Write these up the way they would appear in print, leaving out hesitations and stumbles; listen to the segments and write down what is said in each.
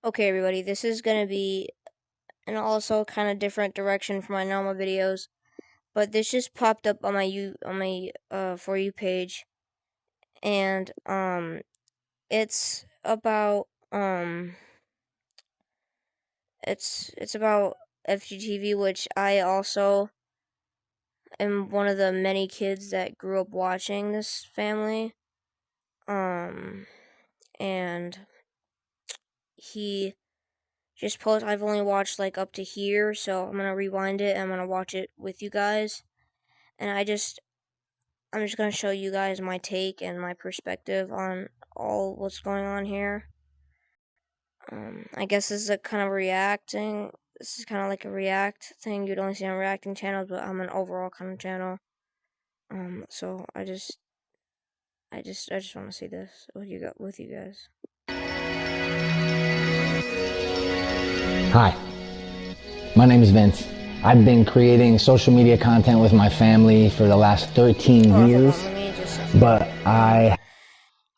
Okay, everybody, this is gonna be an also kind of different direction from my normal videos, but this just popped up on my For You page, and it's about it's about FGTEEV, which I also am one of the many kids that grew up watching this family, and he just post. I've only watched like up to here, so I'm gonna rewind it and I'm gonna watch it with you guys. And I'm just gonna show you guys my take and my perspective on all what's going on here. I guess this is a kind of reacting. This is kind of like a react thing you'd only see on reacting channels, but I'm an overall kind of channel. So I just want to see this with you guys. Hi, my name is Vince. I've been creating social media content with my family for the last 13 years, but I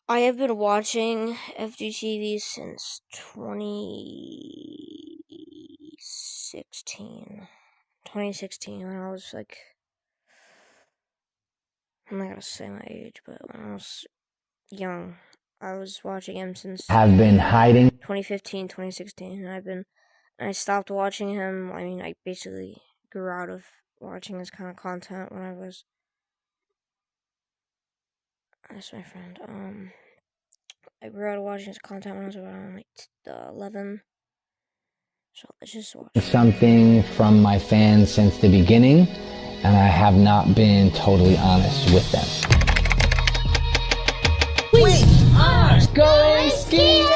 have been watching FGTEEV since 2016. 2016, when I was like, I'm not gonna say my age, but when I was young, I was watching him since have been hiding 2015, 2016, and I stopped watching him. I mean, I basically grew out of watching his kind of content when I was, that's my friend, I grew out of watching his content when I was around like 11, so let's just watch something from my fans since the beginning, and I have not been totally honest with them. We are going skiing!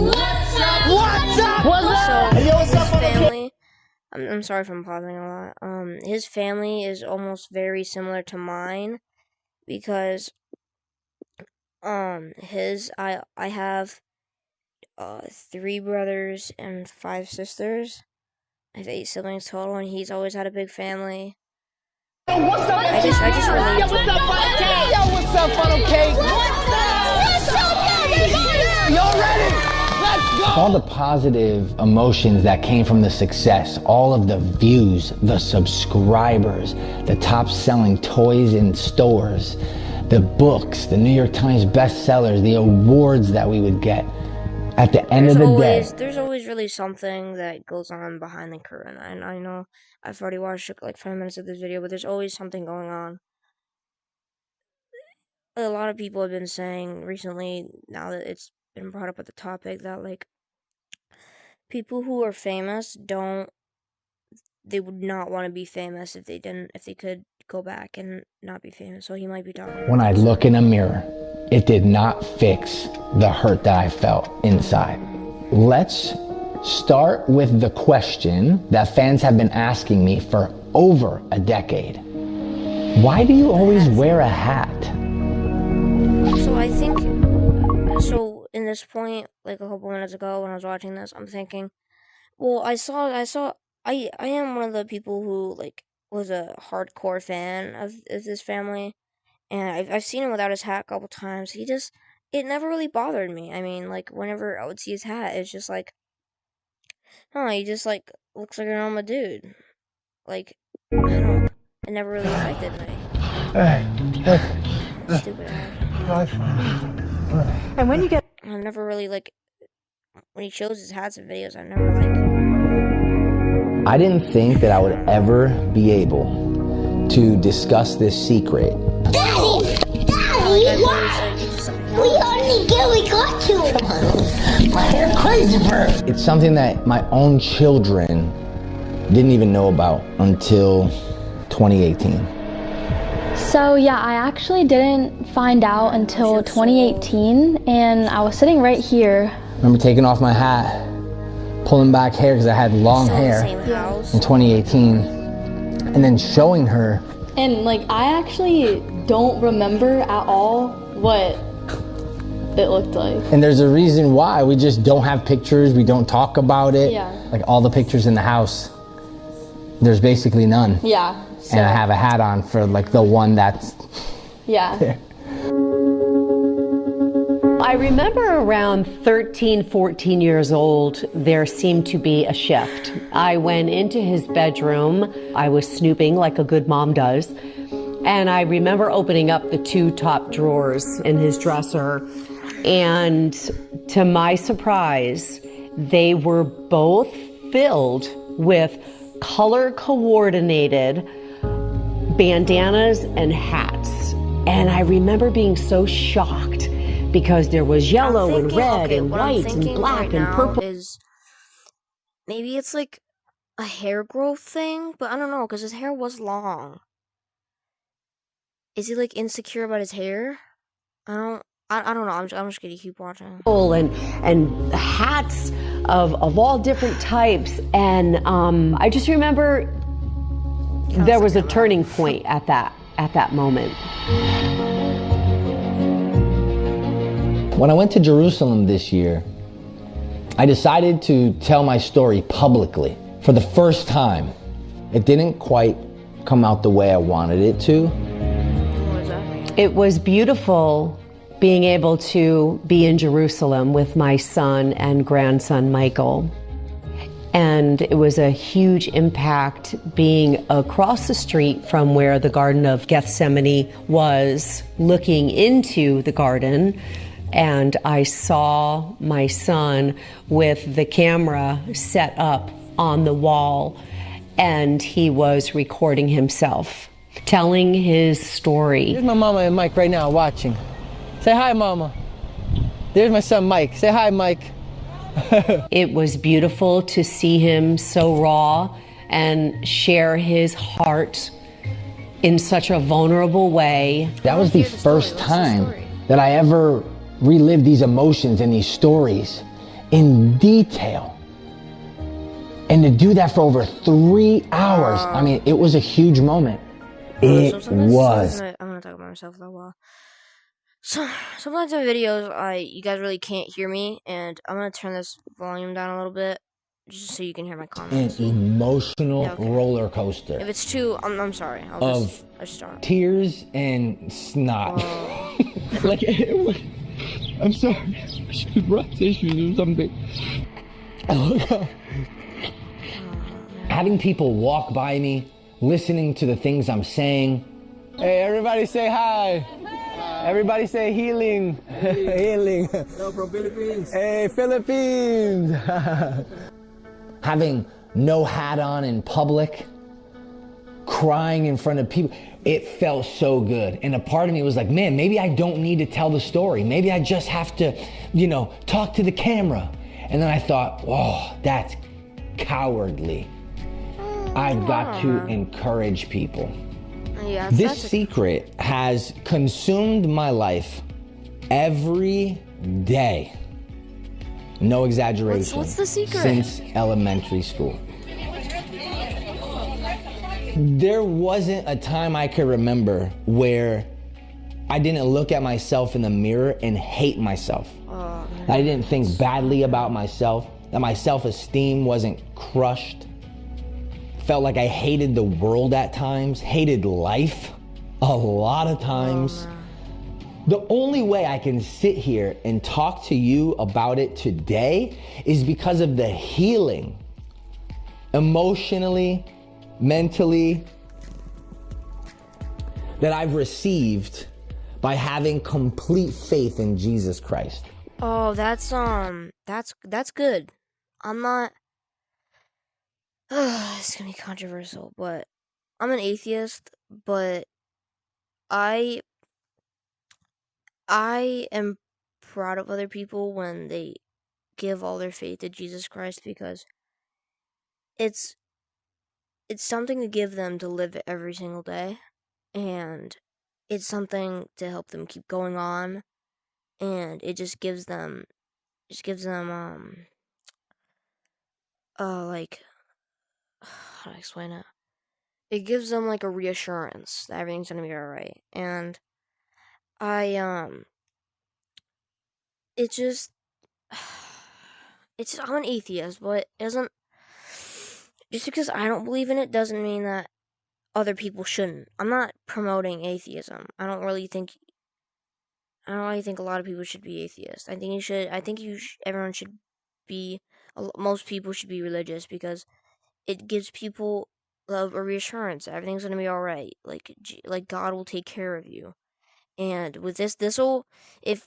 What's up? What's up? What's up? So, his family, I'm sorry if I'm pausing a lot. His family is almost very similar to mine, because I have 3 brothers and 5 sisters. I have 8 siblings total, and he's always had a big family. Yo, what's up? I just relate. Yo, what's up, Funnel Cake? Yo, what's up, Funnel Cake? What's up? Y'all ready? Let's go! All the positive emotions that came from the success, all of the views, the subscribers, the top selling toys in stores, the books, the New York Times bestsellers, the awards that we would get. At the end of the day, there's always really something that goes on behind the curtain. And I know I've already watched like 5 minutes of this video, but there's always something going on. A lot of people have been saying recently, now that it's been brought up at the topic, that like people who are famous they would not want to be famous if they could go back and not be famous. So he might be talking about when I look in a mirror, it did not fix the hurt that I felt inside. Let's start with the question that fans have been asking me for over a decade. Why do you always wear a hat? So I think, in this point, like a couple minutes ago when I was watching this, I'm thinking, well, I am one of the people who like was a hardcore fan of this family, and I've seen him without his hat a couple times. It never really bothered me. I mean, like whenever I would see his hat, it's just like, oh, he just like looks like a normal dude. Like, I don't know, it never really affected me. Stupid hat. And when you get... I never really like, when he shows his hats and videos, I never like... I didn't think that I would ever be able to discuss this secret. Daddy! What? We got to. Come on. My hair crazy, bro. It's something that my own children didn't even know about until 2018. So yeah, I actually didn't find out until 2018, and I was sitting right here. I remember taking off my hat, pulling back hair because I had long hair in 2018, and then showing her. And like, I actually don't remember at all what it looked like. And there's a reason why. We just don't have pictures, we don't talk about it. Yeah. Like all the pictures in the house, there's basically none. Yeah. So, and I have a hat on for like the one that's yeah. there. I remember around 13, 14 years old, there seemed to be a shift. I went into his bedroom. I was snooping like a good mom does. And I remember opening up the 2 top drawers in his dresser. And to my surprise, they were both filled with color coordinated bandanas and hats. And I remember being so shocked because there was yellow and red and white and black and purple. Is maybe it's like a hair growth thing, but I don't know because his hair was long. Is he like insecure about his hair? I don't know. I'm just gonna keep watching. And hats of all different types, and I just remember there was a turning point at that moment. When I went to Jerusalem this year, I decided to tell my story publicly for the first time. It didn't quite come out the way I wanted it to. What does that mean? It was beautiful being able to be in Jerusalem with my son and grandson, Michael. And it was a huge impact being across the street from where the Garden of Gethsemane was, looking into the garden. And I saw my son with the camera set up on the wall, and he was recording himself, telling his story. Here's my mama and Mike right now watching. Say hi, Mama. There's my son, Mike. Say hi, Mike. It was beautiful to see him so raw and share his heart in such a vulnerable way. That was the first time that I ever relived these emotions and these stories in detail. And to do that for over 3 hours, I mean, it was a huge moment. It was. I'm gonna talk about myself for a while. So sometimes in videos, you guys really can't hear me, and I'm gonna turn this volume down a little bit just so you can hear my comments. An emotional roller coaster. If it's too, I'm sorry. I'll just start. Tears and snot. Like, I'm sorry. I should have brought tissues or something. Having people walk by me, listening to the things I'm saying. Hey, everybody say hi. Everybody say healing. Healing. No, from Philippines. Hey, Philippines. Having no hat on in public, crying in front of people. It felt so good. And a part of me was like, man, maybe I don't need to tell the story. Maybe I just have to, talk to the camera. And then I thought, whoa, that's cowardly. I've got to encourage people. Yes, This secret has consumed my life every day. No exaggeration. What's the secret? Since elementary school. There wasn't a time I could remember where I didn't look at myself in the mirror and hate myself. I didn't think badly about myself, that my self-esteem wasn't crushed. Felt like I hated the world at times, hated life a lot of times. The only way I can sit here and talk to you about it today is because of the healing, emotionally, mentally, that I've received by having complete faith in Jesus Christ. Oh, that's good. I'm not. It's gonna be controversial, but I'm an atheist. But I am proud of other people when they give all their faith to Jesus Christ, because it's something to give them to live every single day, and it's something to help them keep going on, and it just gives them like, how do I explain it? It gives them like a reassurance that everything's gonna be alright. And I'm an atheist, but it doesn't, just because I don't believe in it doesn't mean that other people shouldn't. I'm not promoting atheism. I don't really think I don't really think a lot of people should be atheists. I think everyone should be. Most people should be religious because it gives people a reassurance. Everything's gonna be all right. Like God will take care of you. And with this will if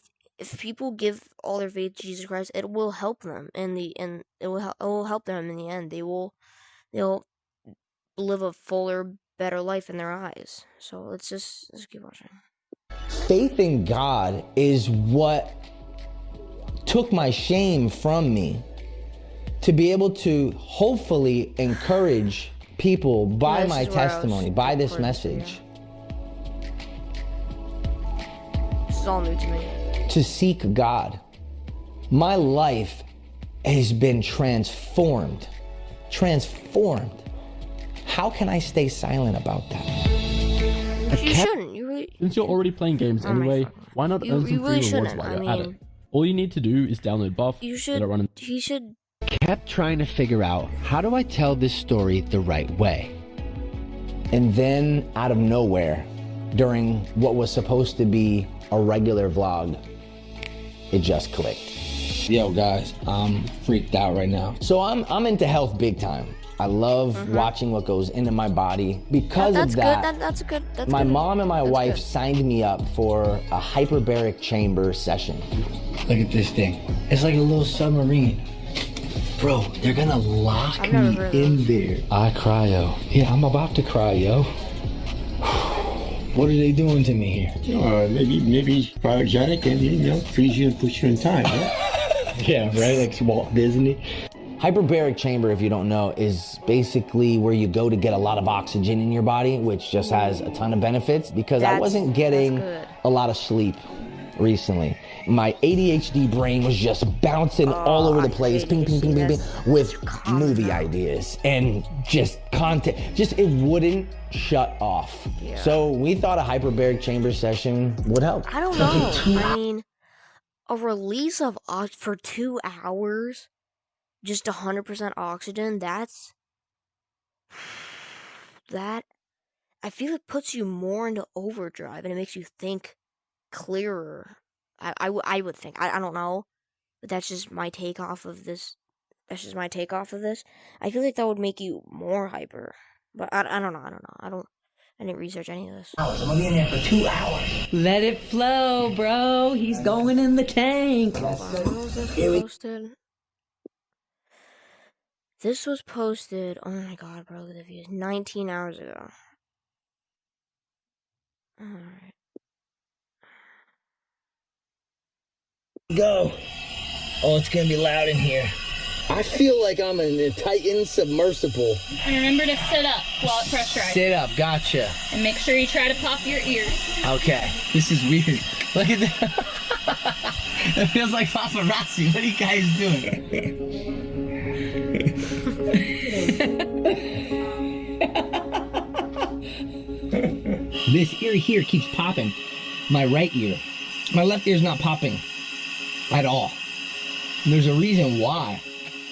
people give all their faith to Jesus Christ, it will help them it will help them in the end. They'll live a fuller, better life in their eyes. So let's keep watching. Faith in God is what took my shame from me to be able to hopefully encourage people by my testimony, by this message. This is all new to me. To seek God. My life has been transformed. How can I stay silent about that? You shouldn't. Since you're already playing games anyway, why not earn some free rewards while you're at it? All you need to do is download Buff. He should. Kept trying to figure out, how do I tell this story the right way? And then out of nowhere, during what was supposed to be a regular vlog, it just clicked. Yo guys, I'm freaked out right now. So I'm into health big time. I love watching what goes into my body. Because of that, That's good. my mom and my wife signed me up for a hyperbaric chamber session. Look at this thing. It's like a little submarine. Bro, they're gonna lock me in there. I cry, yo. Yeah, I'm about to cry, yo. What are they doing to me here? Maybe he's cryogenic and freeze you and put you in time, right? Yeah, right, like Walt Disney. Hyperbaric chamber, if you don't know, is basically where you go to get a lot of oxygen in your body, which just has a ton of benefits, because I wasn't getting a lot of sleep recently. My ADHD brain was just bouncing all over the place, ping, ping, ping, ping, ping, with movie ideas and just content. Just, it wouldn't shut off. Yeah. So we thought a hyperbaric chamber session would help. I don't know. I mean, a release of for 2 hours, just 100% oxygen, that I feel it puts you more into overdrive and it makes you think clearer. I would think. I don't know, but that's just my take off of this. I feel like that would make you more hyper, but I don't know. I didn't research any of this. I'm gonna be in there for 2 hours. Let it flow, bro. He's going in the tank. This was posted. Oh my god, bro! Look at the views. 19 hours ago. All right. Go. Oh, it's gonna be loud in here. I feel like I'm in a Titan submersible. And remember to sit up while it pressurizes. Sit up, gotcha. And make sure you try to pop your ears. Okay. This is weird. Look at that. It feels like paparazzi. What are you guys doing? This ear here keeps popping. My right ear. My left ear's not popping at all. And there's a reason why.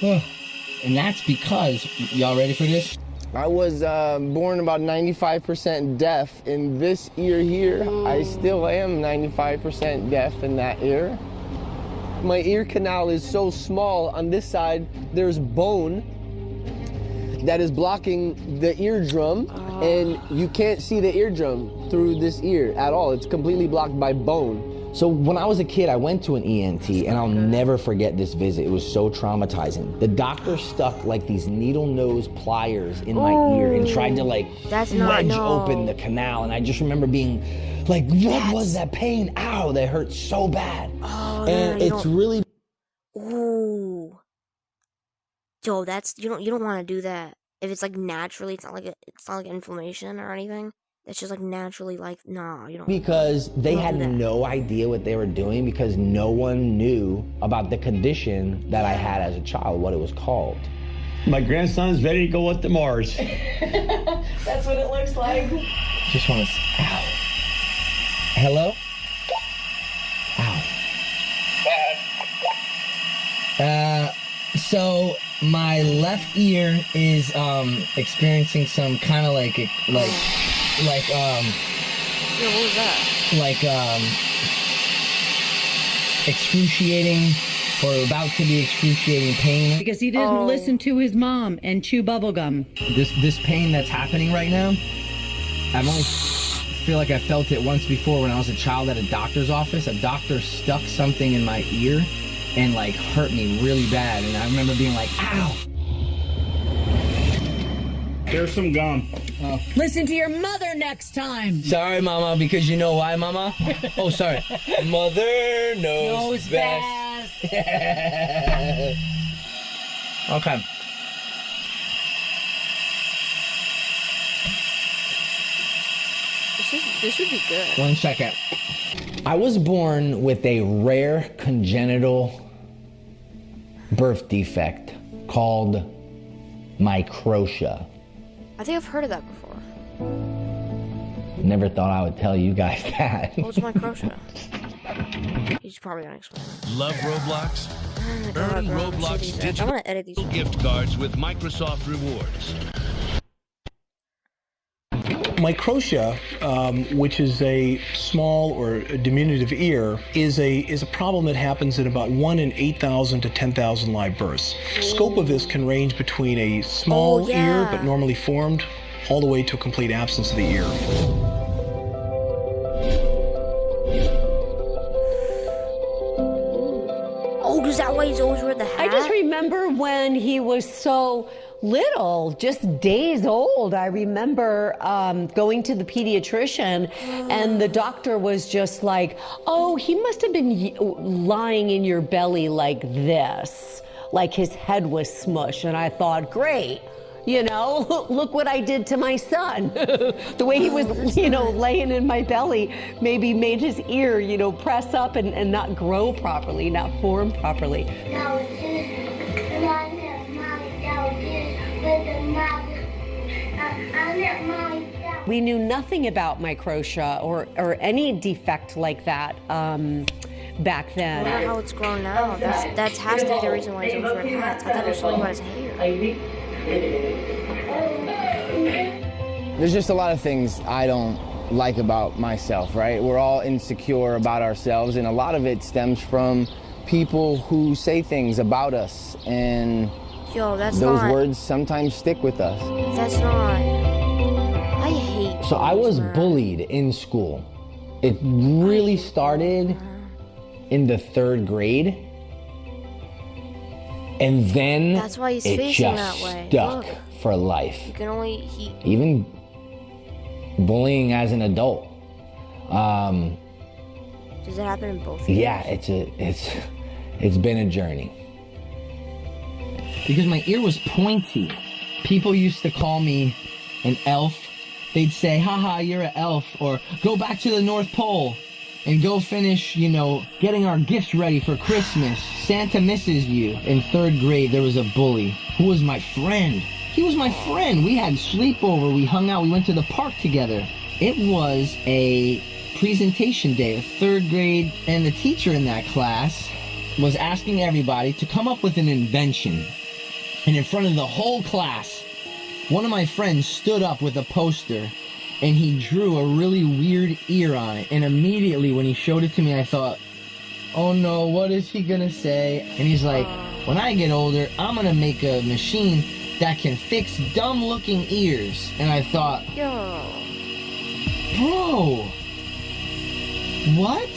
And that's because, y'all ready for this? I was born about 95% deaf in this ear here. I still am 95% deaf in that ear. My ear canal is so small. On this side, there's bone that is blocking the eardrum, and you can't see the eardrum through this ear at all. It's completely blocked by bone. So when I was a kid, I went to an ENT, and I'll never forget this visit. It was so traumatizing. The doctor stuck like these needle nose pliers in my ear and tried to like wedge open the canal. And I just remember being like, what was that pain? Ow, that hurt so bad. And it's really... Ooh. Joe, that's, you don't want to do that. If it's like naturally, it's not like inflammation or anything. It's just like naturally like, no, you don't. Because they had no idea what they were doing, because no one knew about the condition that I had as a child, what it was called. My grandson's ready to go up to Mars. That's what it looks like. Just want to, ow. Hello? Ow. So my left ear is experiencing some kind of like yeah, what was that? like excruciating or about to be excruciating pain. Because he didn't listen to his mom and chew bubblegum. This pain that's happening right now, I've only feel like I felt it once before when I was a child at a doctor's office. A doctor stuck something in my ear and like hurt me really bad. And I remember being like, ow. There's some gum. Oh. Listen to your mother next time. Sorry, Mama, because you know why, Mama? Oh, sorry. Mother knows best. Okay. This would be good. 1 second. I was born with a rare congenital birth defect called microtia. I think I've heard of that before. Never thought I would tell you guys that. What's microtia? He's probably gonna explain. Love Roblox? Earn Roblox digital gift cards with Microsoft Rewards. Microtia, which is a small or a diminutive ear, is a problem that happens in about 1 in 8,000 to 10,000 live births. Scope of this can range between a small ear, but normally formed, all the way to a complete absence of the ear. Oh, is that why he's always wear the hat? I just remember when he was so little, just days old. I remember going to the pediatrician and the doctor was just like, oh, he must have been lying in your belly like this, like his head was smushed. And I thought, great, you know, look what I did to my son. The way he was, you know, laying in my belly maybe made his ear, you know, press up and not grow properly, not form properly. We knew nothing about microtia or any defect like that back then. I wonder how it's grown now. That has to be the reason why he's always wearing hats. I thought it was something about his hair. There's just a lot of things I don't like about myself, right? We're all insecure about ourselves, and a lot of it stems from people who say things about us, and those words sometimes stick with us. That's not. I hate. So I was bullied in school. It really started in the 3rd grade. And then that's why he's it facing just that way. stuck Look, for life. you can only Even bullying as an adult. Does it happen in both? Yeah, it's been a journey. Because my ear was pointy. People used to call me an elf. They'd say, haha, you're an elf, or go back to the North Pole and go finish, you know, getting our gifts ready for Christmas. Santa misses you. In 3rd grade, there was a bully who was my friend. He was my friend. We had sleepover. We hung out. We went to the park together. It was a presentation day of 3rd grade, and the teacher in that class was asking everybody to come up with an invention. And in front of the whole class, one of my friends stood up with a poster and he drew a really weird ear on it. And immediately when he showed it to me, I thought, oh no, what is he gonna say? And he's like, when I get older, I'm gonna make a machine that can fix dumb looking ears. And I thought, bro, what?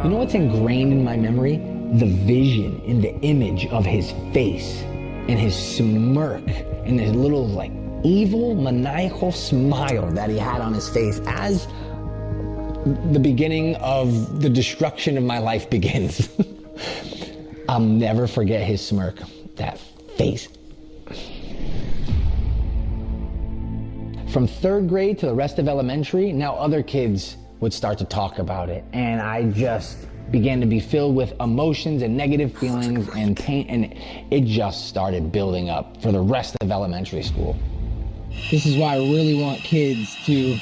You know what's ingrained in my memory? The vision and the image of his face and his smirk and his little like evil maniacal smile that he had on his face as the beginning of the destruction of my life begins. I'll never forget his smirk, that face. From 3rd grade to the rest of elementary, now other kids would start to talk about it, and I just began to be filled with emotions and negative feelings and pain, and it just started building up for the rest of elementary school. This is why I really want kids to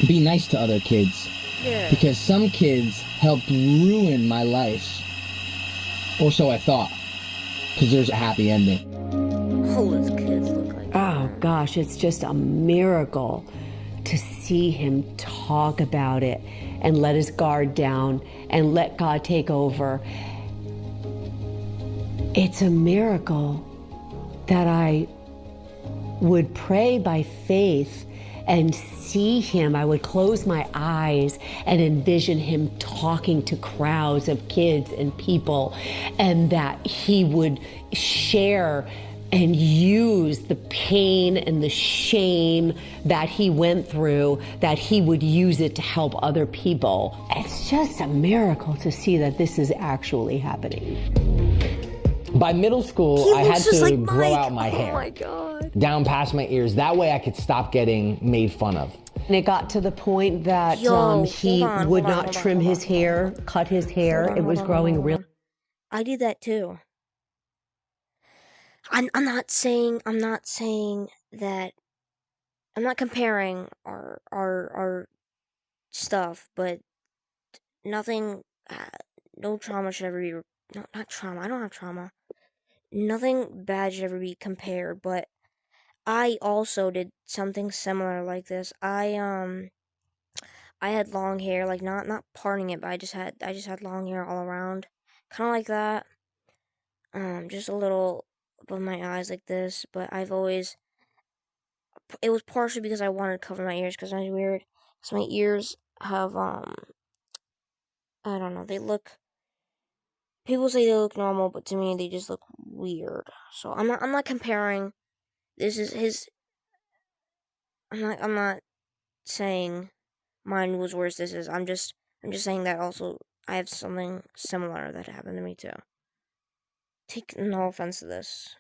be nice to other kids. Yeah. Because some kids helped ruin my life. Or so I thought. Because there's a happy ending. All those kids look like Oh, gosh, it's just a miracle to see him talk about it and let his guard down and let God take over. It's a miracle that I would pray by faith and see him. I would close my eyes and envision him talking to crowds of kids and people, and that he would share and use the pain and the shame that he went through, that he would use it to help other people. It's just a miracle to see that this is actually happening. By middle school, I had to grow out my hair. Oh my God. Down past my ears. That way I could stop getting made fun of. And it got to the point that he would not trim his hair, cut his hair. It was growing real. I did that too. I'm not saying that, I'm not comparing our stuff, but nothing, no trauma should ever be, no, not trauma, I don't have trauma. Nothing bad should ever be compared, but I also did something similar like this. I had long hair, like not parting it, but I just had long hair all around, kind of like that. Just a little above my eyes like this, but it was partially because I wanted to cover my ears, because I'm weird, because my ears have, I don't know, people say they look normal, but to me, they just look weird. So I'm not comparing, this is his, I'm not saying mine was worse, I'm just saying that also, I have something similar that happened to me too. Take no offense to this.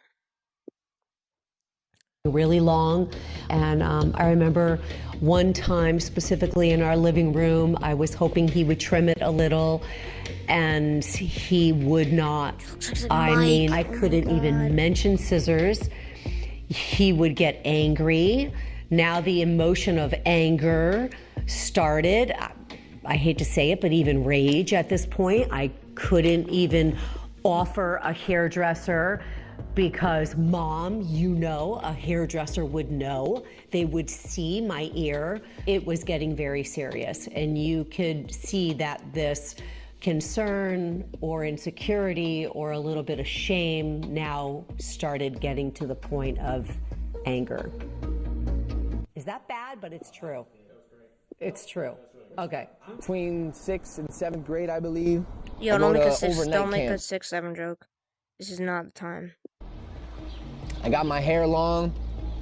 Really long, and I remember one time specifically in our living room, I was hoping he would trim it a little, and he would not. I mean, I couldn't even mention scissors. He would get angry. Now the emotion of anger started. I hate to say it, but even rage at this point. I couldn't even offer a hairdresser, because Mom, a hairdresser would know. They would see my ear. It was getting very serious, and you could see that this concern or insecurity or a little bit of shame now started getting to the point of anger. Is that bad? But it's true. It's true. Okay. Between 6th and 7th grade, I believe. Yo, don't make a 6-7 joke. This is not the time. I got my hair long.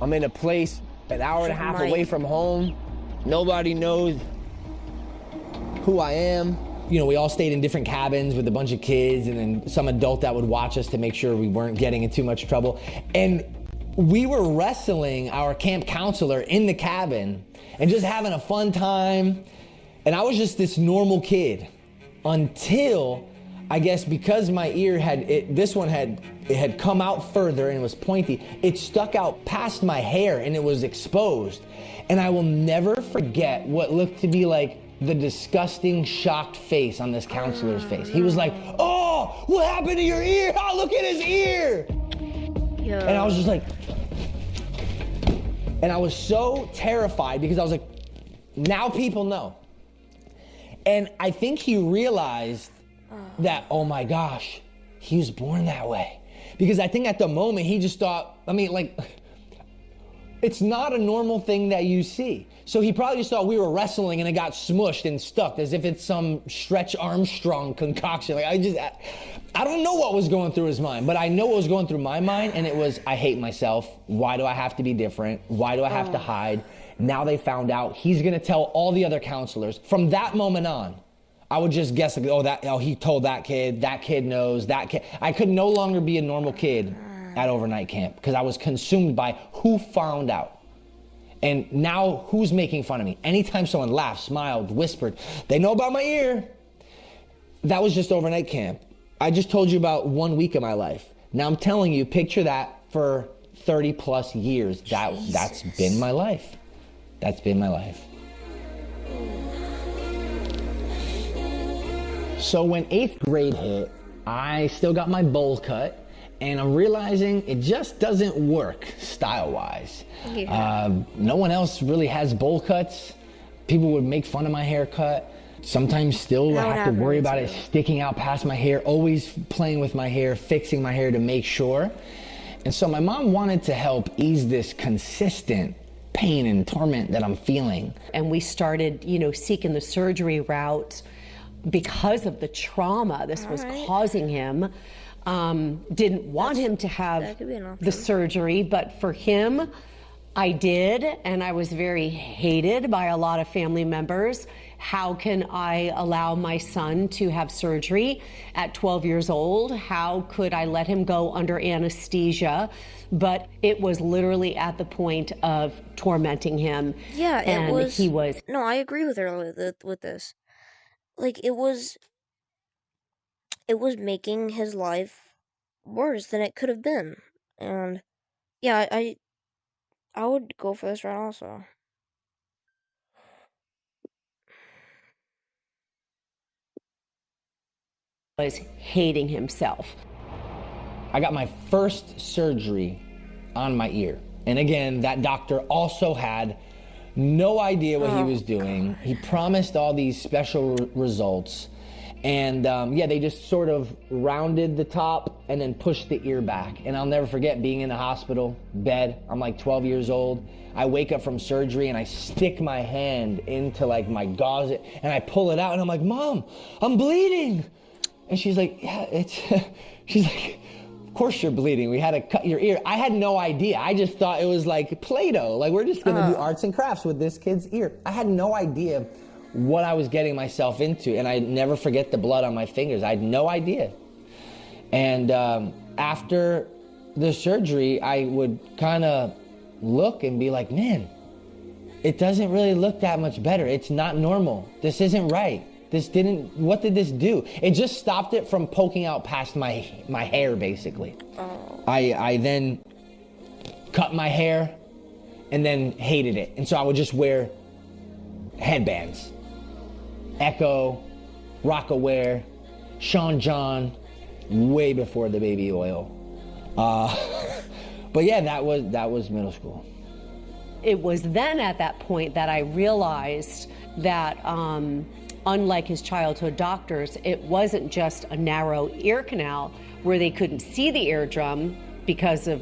I'm in a place an hour and a half away from home. Nobody knows who I am. You know, we all stayed in different cabins with a bunch of kids, and then some adult that would watch us to make sure we weren't getting in too much trouble. And we were wrestling our camp counselor in the cabin and just having a fun time. And I was just this normal kid until, I guess, because my ear had come out further and it was pointy, it stuck out past my hair and it was exposed. And I will never forget what looked to be like the disgusting, shocked face on this counselor's face. He was like, "Oh, what happened to your ear? Oh, look at his ear." Yeah. And I was just like, and I was so terrified because I was like, now people know. And I think he realized that, oh my gosh, he was born that way. Because I think at the moment he just thought, it's not a normal thing that you see. So he probably just thought we were wrestling and it got smushed and stuck as if it's some Stretch Armstrong concoction. I don't know what was going through his mind, but I know what was going through my mind, and it was, I hate myself. Why do I have to be different? Why do I have to hide? Now they found out. He's gonna tell all the other counselors. From that moment on, I would just guess, he told that kid knows, that kid. I could no longer be a normal kid at overnight camp because I was consumed by who found out. And now who's making fun of me? Anytime someone laughed, smiled, whispered, they know about my ear. That was just overnight camp. I just told you about 1 week of my life. Now I'm telling you, picture that for 30 plus years. That's been my life. That's been my life. So when 8th grade hit, I still got my bowl cut, and I'm realizing it just doesn't work style-wise. No one else really has bowl cuts. People would make fun of my haircut. Sometimes still I have to worry about it sticking out past my hair, always playing with my hair, fixing my hair to make sure. And so my mom wanted to help ease this consistent pain and torment that I'm feeling. And we started, seeking the surgery route because of the trauma this was causing him. Didn't want him to have the surgery, but for him, I did, and I was very hated by a lot of family members. How can I allow my son to have surgery at 12 years old? How could I let him go under anesthesia? But it was literally at the point of tormenting him. Yeah, and he was. No, I agree with her with this. Like, it was making his life worse than it could have been. And yeah, I would go for this route also. Was hating himself. I got my first surgery on my ear. And again, that doctor also had no idea what he was doing. He promised all these special results. And yeah, they just sort of rounded the top and then pushed the ear back. And I'll never forget being in the hospital bed. I'm like 12 years old. I wake up from surgery and I stick my hand into like my gauze and I pull it out and I'm like, Mom, I'm bleeding. And she's like, yeah, she's like, of course you're bleeding. We had to cut your ear. I had no idea. I just thought it was like Play-Doh. Like, we're just gonna do arts and crafts with this kid's ear. I had no idea what I was getting myself into. And I never forget the blood on my fingers. I had no idea. And after the surgery, I would kind of look and be like, man, it doesn't really look that much better. It's not normal. This isn't right. What did this do? It just stopped it from poking out past my hair, basically. I then cut my hair and then hated it. And so I would just wear headbands. Echo, Rockaware, Sean John, way before the baby oil. But yeah, that was middle school. It was then at that point that I realized that unlike his childhood doctors, it wasn't just a narrow ear canal where they couldn't see the eardrum because of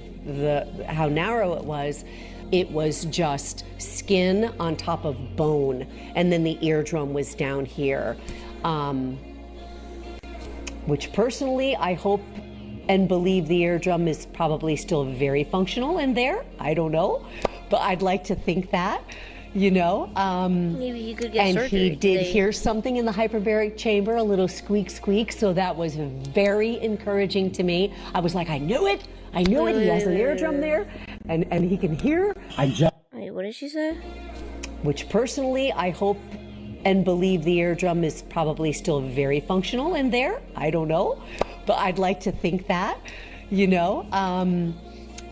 how narrow it was. It was just skin on top of bone, and then the eardrum was down here. Which personally, I hope and believe the eardrum is probably still very functional in there. I don't know, but I'd like to think that. Maybe he could get and surgery. He did hear something in the hyperbaric chamber, a little squeak squeak, so that was very encouraging to me. I was like, I knew it, he has an eardrum there, and he can hear. Wait, what did she say? Which personally, I hope and believe the eardrum is probably still very functional in there. I don't know, but I'd like to think that,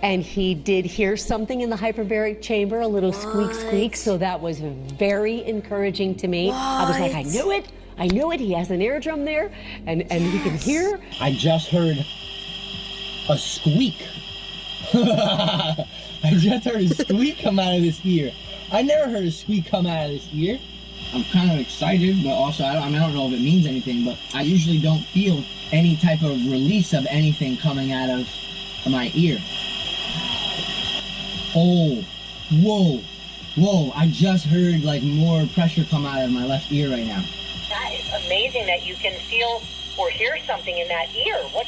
And he did hear something in the hyperbaric chamber, a little squeak squeak, so that was very encouraging to me. I was like, I knew it, he has an eardrum there, and he can hear. I just heard a squeak. I just heard a squeak come out of this ear. I never heard a squeak come out of this ear. I'm kind of excited, but also, I don't know if it means anything, but I usually don't feel any type of release of anything coming out of my ear. Oh, whoa, I just heard like more pressure come out of my left ear right now. That is amazing that you can feel or hear something in that ear. What?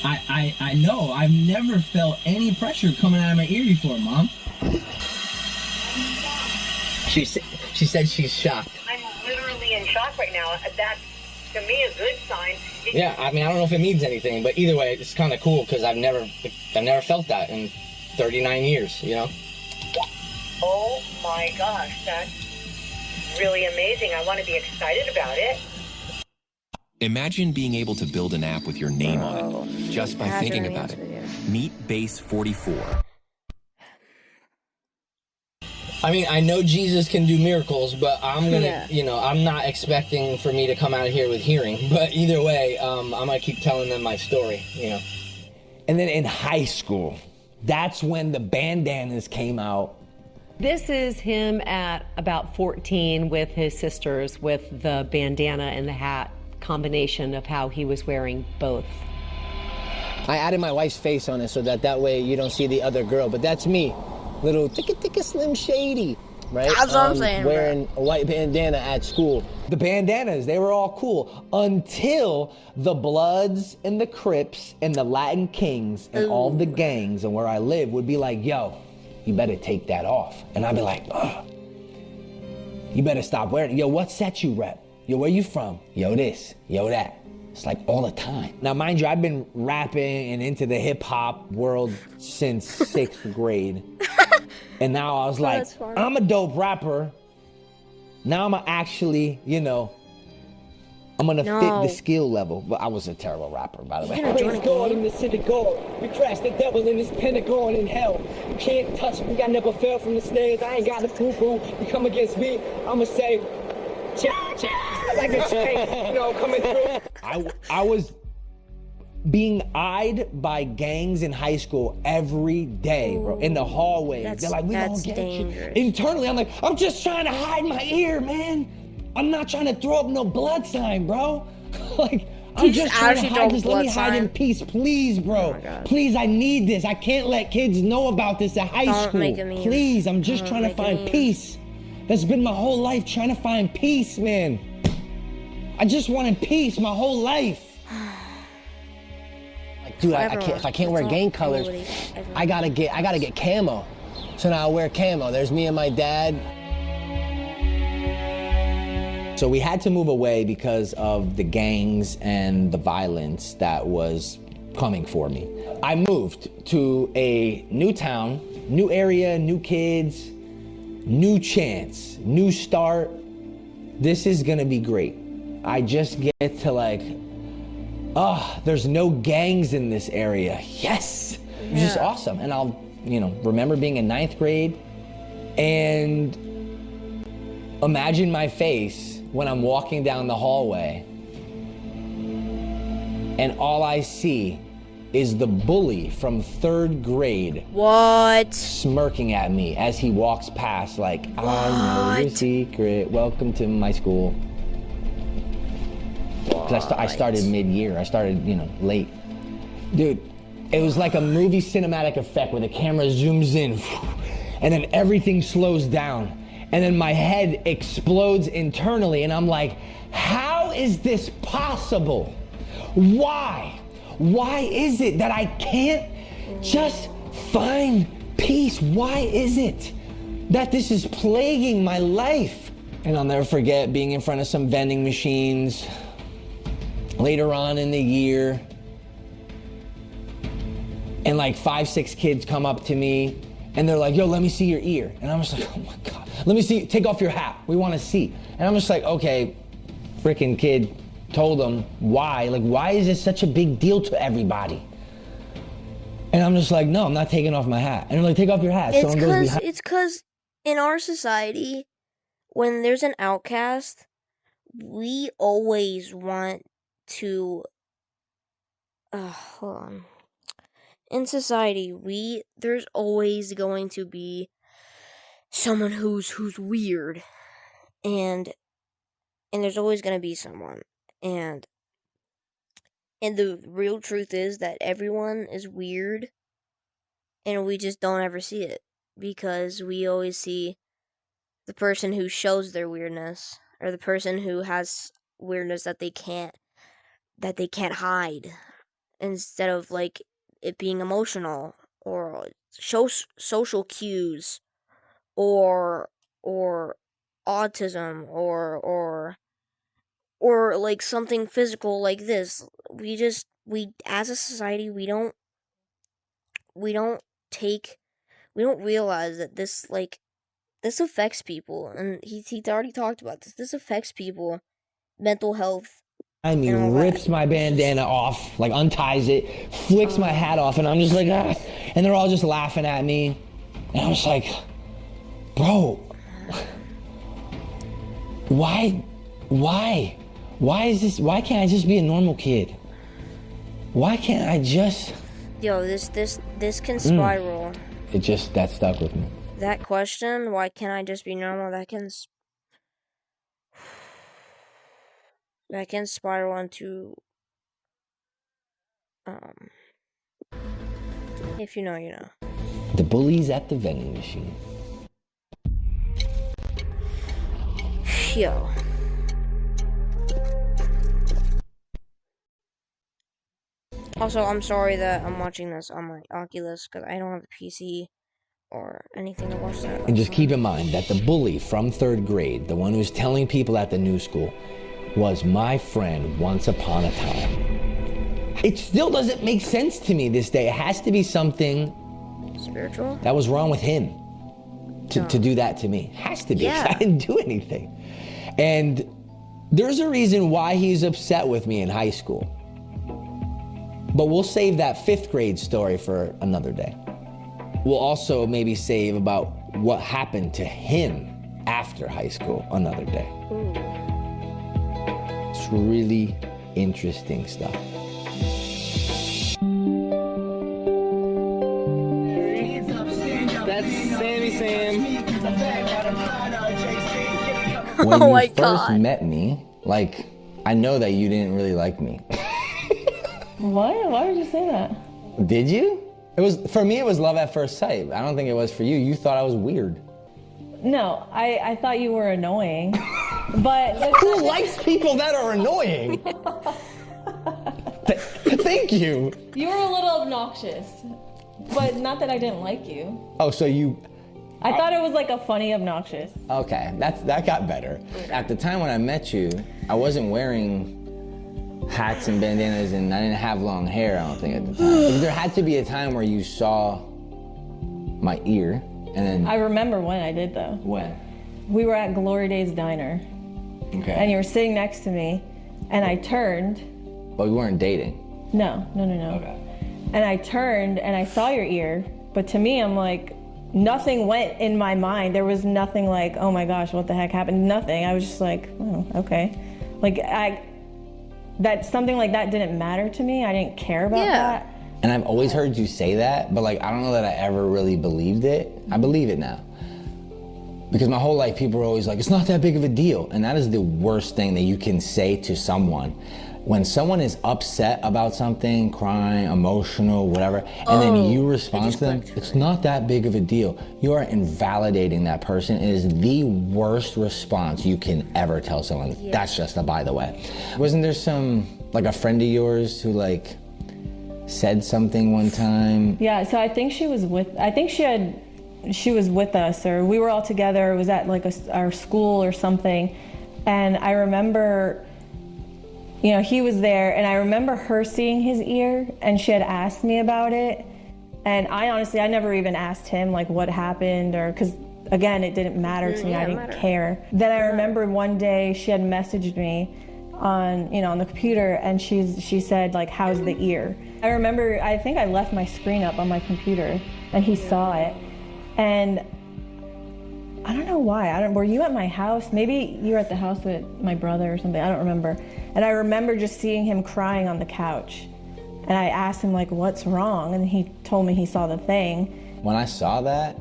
I know, I've never felt any pressure coming out of my ear before, Mom. She said she's shocked. I'm literally in shock right now. That's, to me, a good sign. Yeah, I mean, I don't know if it means anything, but either way, it's kind of cool because I've never felt that in 39 years, Oh my gosh, that's really amazing. I want to be excited about it. Imagine being able to build an app with your name on it just by thinking about it. Meet Base 44. I mean, I know Jesus can do miracles, but I'm gonna, I'm not expecting for me to come out of here with hearing. But either way, I'm gonna keep telling them my story, And then in high school, that's when the bandanas came out. This is him at about 14 with his sisters with the bandana and the hat combination of how he was wearing both. I added my wife's face on it so that way you don't see the other girl, but that's me. Little ticka Slim Shady, right? That's what I'm saying, wearing a white bandana at school. The bandanas, they were all cool until the Bloods and the Crips and the Latin Kings and all the gangs and where I live would be like, yo, you better take that off. And I'd be like, ugh. You better stop wearing it. Yo, what set you rep? Yo, where you from? Yo, this, yo, that. It's like all the time. Now, mind you, I've been rapping and into the hip hop world since 6th grade. And now I was like, I'm a dope rapper. Now I'm actually, you know, I'm gonna fit the skill level. But I was a terrible rapper, by the way. Praise God in the synagogue. We crash the devil in his pentagon in hell. You can't touch me, I never fell from the stairs. I ain't got a poo-poo. You come against me, I'ma say, like a train, you know, coming through. I was being eyed by gangs in high school every day, bro, in the hallways. They're like, we don't get you. Internally, I'm like, I'm just trying to hide my ear, man. I'm not trying to throw up no blood sign, bro. Like, I'm just trying to hide this. Let me hide in peace, please, bro. Please, I need this. I can't let kids know about this at high school. Please, I'm just trying to find peace. That's been my whole life, trying to find peace, man. I just wanted peace my whole life. Like, dude, if I can't wear gang colors, I gotta get camo. So now I wear camo. There's me and my dad. So we had to move away because of the gangs and the violence that was coming for me. I moved to a new town, new area, new kids, new chance, new start. This is gonna be great. I just get to like, there's no gangs in this area. Yes, it's just awesome. And I'll, you know, remember being in 9th grade and imagine my face when I'm walking down the hallway and all I see is the bully from 3rd grade. What? Smirking at me as he walks past like, I know your secret, welcome to my school. Because I started mid-year, I started, you know, late. Dude, it was like a movie cinematic effect where the camera zooms in and then everything slows down. And then my head explodes internally and I'm like, how is this possible? Why? Why is it that I can't just find peace? Why is it that this is plaguing my life? And I'll never forget being in front of some vending machines later on in the year. And like 5, 6 kids come up to me and they're like, yo, let me see your ear. And I'm just like, oh my God. Let me see, take off your hat. We want to see. And I'm just like, okay, freaking kid told them why. Like, why is this such a big deal to everybody? And I'm just like, no, I'm not taking off my hat. And they're like, take off your hat. It's because in our society, when there's an outcast, we always want to, hold on. In society, there's always going to be someone who's weird, and there's always gonna be someone, and the real truth is that everyone is weird, and we just don't ever see it because we always see the person who shows their weirdness or the person who has weirdness that they can't hide, instead of like it being emotional or social cues or autism or like something physical like this. We as a society we don't realize that this affects people, and he already talked about this. This affects people, mental health. I mean, rips my bandana off, like unties it, flicks my hat off, and I'm just like, ah. And they're all just laughing at me. And I'm just like, bro, why is this, why can't I just be a normal kid? Why can't I just Yo, this can spiral. That stuck with me. That question, why can't I just be normal? That can spiral into if you know, you know. The bullies at the vending machine. Yo. Also, I'm sorry that I'm watching this on my Oculus because I don't have a PC or anything to watch that. And just keep in mind that the bully from 3rd grade, the one who's telling people at the new school, was my friend once upon a time. It still doesn't make sense to me this day. It has to be something spiritual that was wrong with him to do that to me. It has to be. Yeah. I didn't do anything. And there's a reason why he's upset with me in high school. But we'll save that 5th grade story for another day. We'll also maybe save about what happened to him after high school another day. Ooh. It's really interesting stuff. That's Sammy Sam. When Oh you my first God. met me, like, I know that you didn't really like me. What? Why would you say that? Did you? For me, it was love at first sight. I don't think it was for you. You thought I was weird. No, I thought you were annoying. But who likes people that are annoying? Thank you. You were a little obnoxious, but not that I didn't like you. Oh, so you... I thought it was like a funny obnoxious. Okay, that got better. At the time when I met you, I wasn't wearing hats and bandanas, and I didn't have long hair, I don't think, at the time. There had to be a time where you saw my ear, and then... I remember when I did, though. When? We were at Glory Days Diner. Okay. And you were sitting next to me, and I turned. But we weren't dating. No. Okay. And I turned, and I saw your ear, but to me, I'm like, nothing went in my mind. There was nothing like, oh my gosh, what the heck happened? Nothing. I was just like, oh, okay. Like, that something like that didn't matter to me. I didn't care about that. And I've always heard you say that, but like, I don't know that I ever really believed it. I believe it now. Because my whole life, people are always like, it's not that big of a deal. And that is the worst thing that you can say to someone. When someone is upset about something, crying, emotional, whatever, and then you respond to them, it's not that big of a deal. You are invalidating that person. It is the worst response you can ever tell someone. Yeah. That's just a by the way. Wasn't there like a friend of yours who like said something one time? Yeah, so I think she was with us, or we were all together. It was at like our school or something. And I remember, you know, he was there, and I remember her seeing his ear, and she had asked me about it. And I never even asked him like what happened, or because again, it didn't matter to me. I didn't care. Then I remember one day she had messaged me on the computer, and she said like, how's the ear? I remember, I think I left my screen up on my computer, and he saw it. And I don't know why. Were you at my house? Maybe you were at the house with my brother or something. I don't remember. And I remember just seeing him crying on the couch. And I asked him like, what's wrong? And he told me he saw the thing. When I saw that,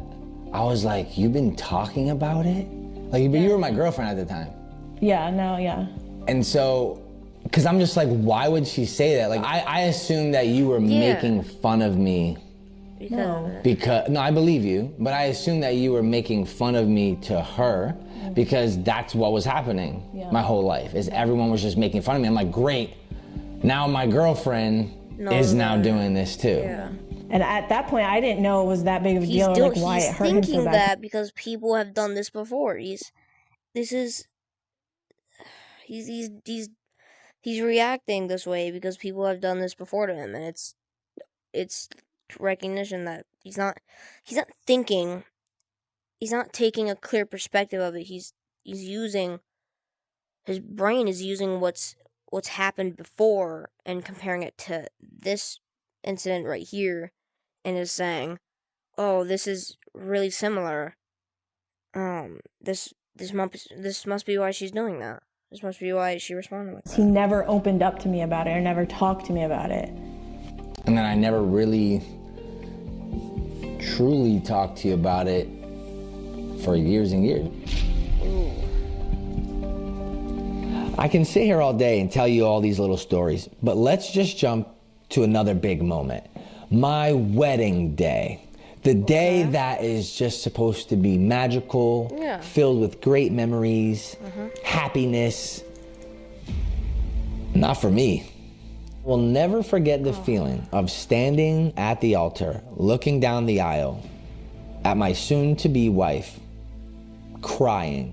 I was like, you've been talking about it? Like, you were my girlfriend at the time. Yeah, no, yeah. And so, because I'm just like, why would she say that? Like, I assumed that you were making fun of me. No, I believe you, but I assumed that you were making fun of me to her because that's what was happening my whole life, is everyone was just making fun of me. I'm like, great, now my girlfriend is now doing this too. Yeah. And at that point, I didn't know it was that big of a deal, or like why it hurt him so bad. He's thinking that because people have done this before. He's reacting this way because people have done this before to him, and it's recognition that he's not thinking, he's not taking a clear perspective of it. He's using, his brain is using what's happened before and comparing it to this incident right here, and is saying, oh, this is really similar. This must be why she's doing that. This must be why she responded like that. He never opened up to me about it, or never talked to me about it. And then I never really truly talked to you about it for years and years. I can sit here all day and tell you all these little stories, but let's just jump to another big moment. My wedding day. The day that is just supposed to be magical, filled with great memories, happiness. Not for me. Will never forget the feeling of standing at the altar, looking down the aisle at my soon-to-be wife, crying.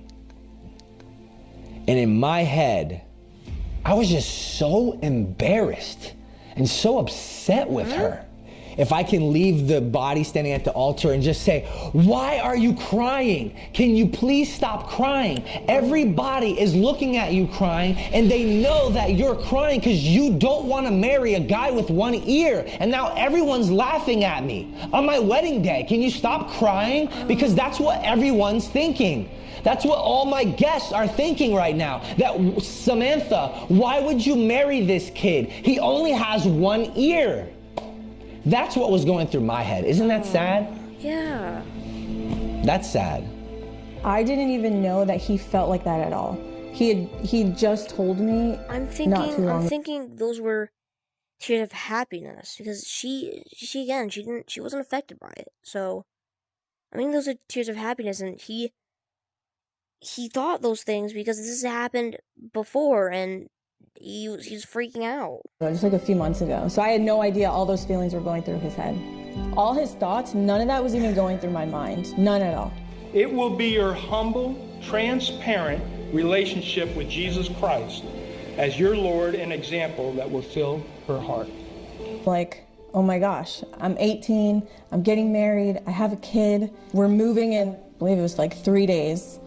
And in my head, I was just so embarrassed and so upset with her. If I can leave the body standing at the altar and just say, why are you crying? Can you please stop crying? Everybody is looking at you crying, and they know that you're crying because you don't want to marry a guy with one ear. And now everyone's laughing at me on my wedding day. Can you stop crying? Because that's what everyone's thinking. That's what all my guests are thinking right now. That, Samantha, why would you marry this kid? He only has one ear. That's what was going through my head. Isn't that sad? Yeah. That's sad. I didn't even know that he felt like that at all. He just told me I'm thinking those were tears of happiness because she wasn't affected by it. So I think those are tears of happiness, and he thought those things because this has happened before, and he's freaking out. Just like a few months ago. So I had no idea all those feelings were going through his head. All his thoughts, none of that was even going through my mind. None at all. It will be your humble, transparent relationship with Jesus Christ as your Lord and example that will fill her heart. Like, oh my gosh, I'm 18, I'm getting married, I have a kid, we're moving in, I believe it was like 3 days.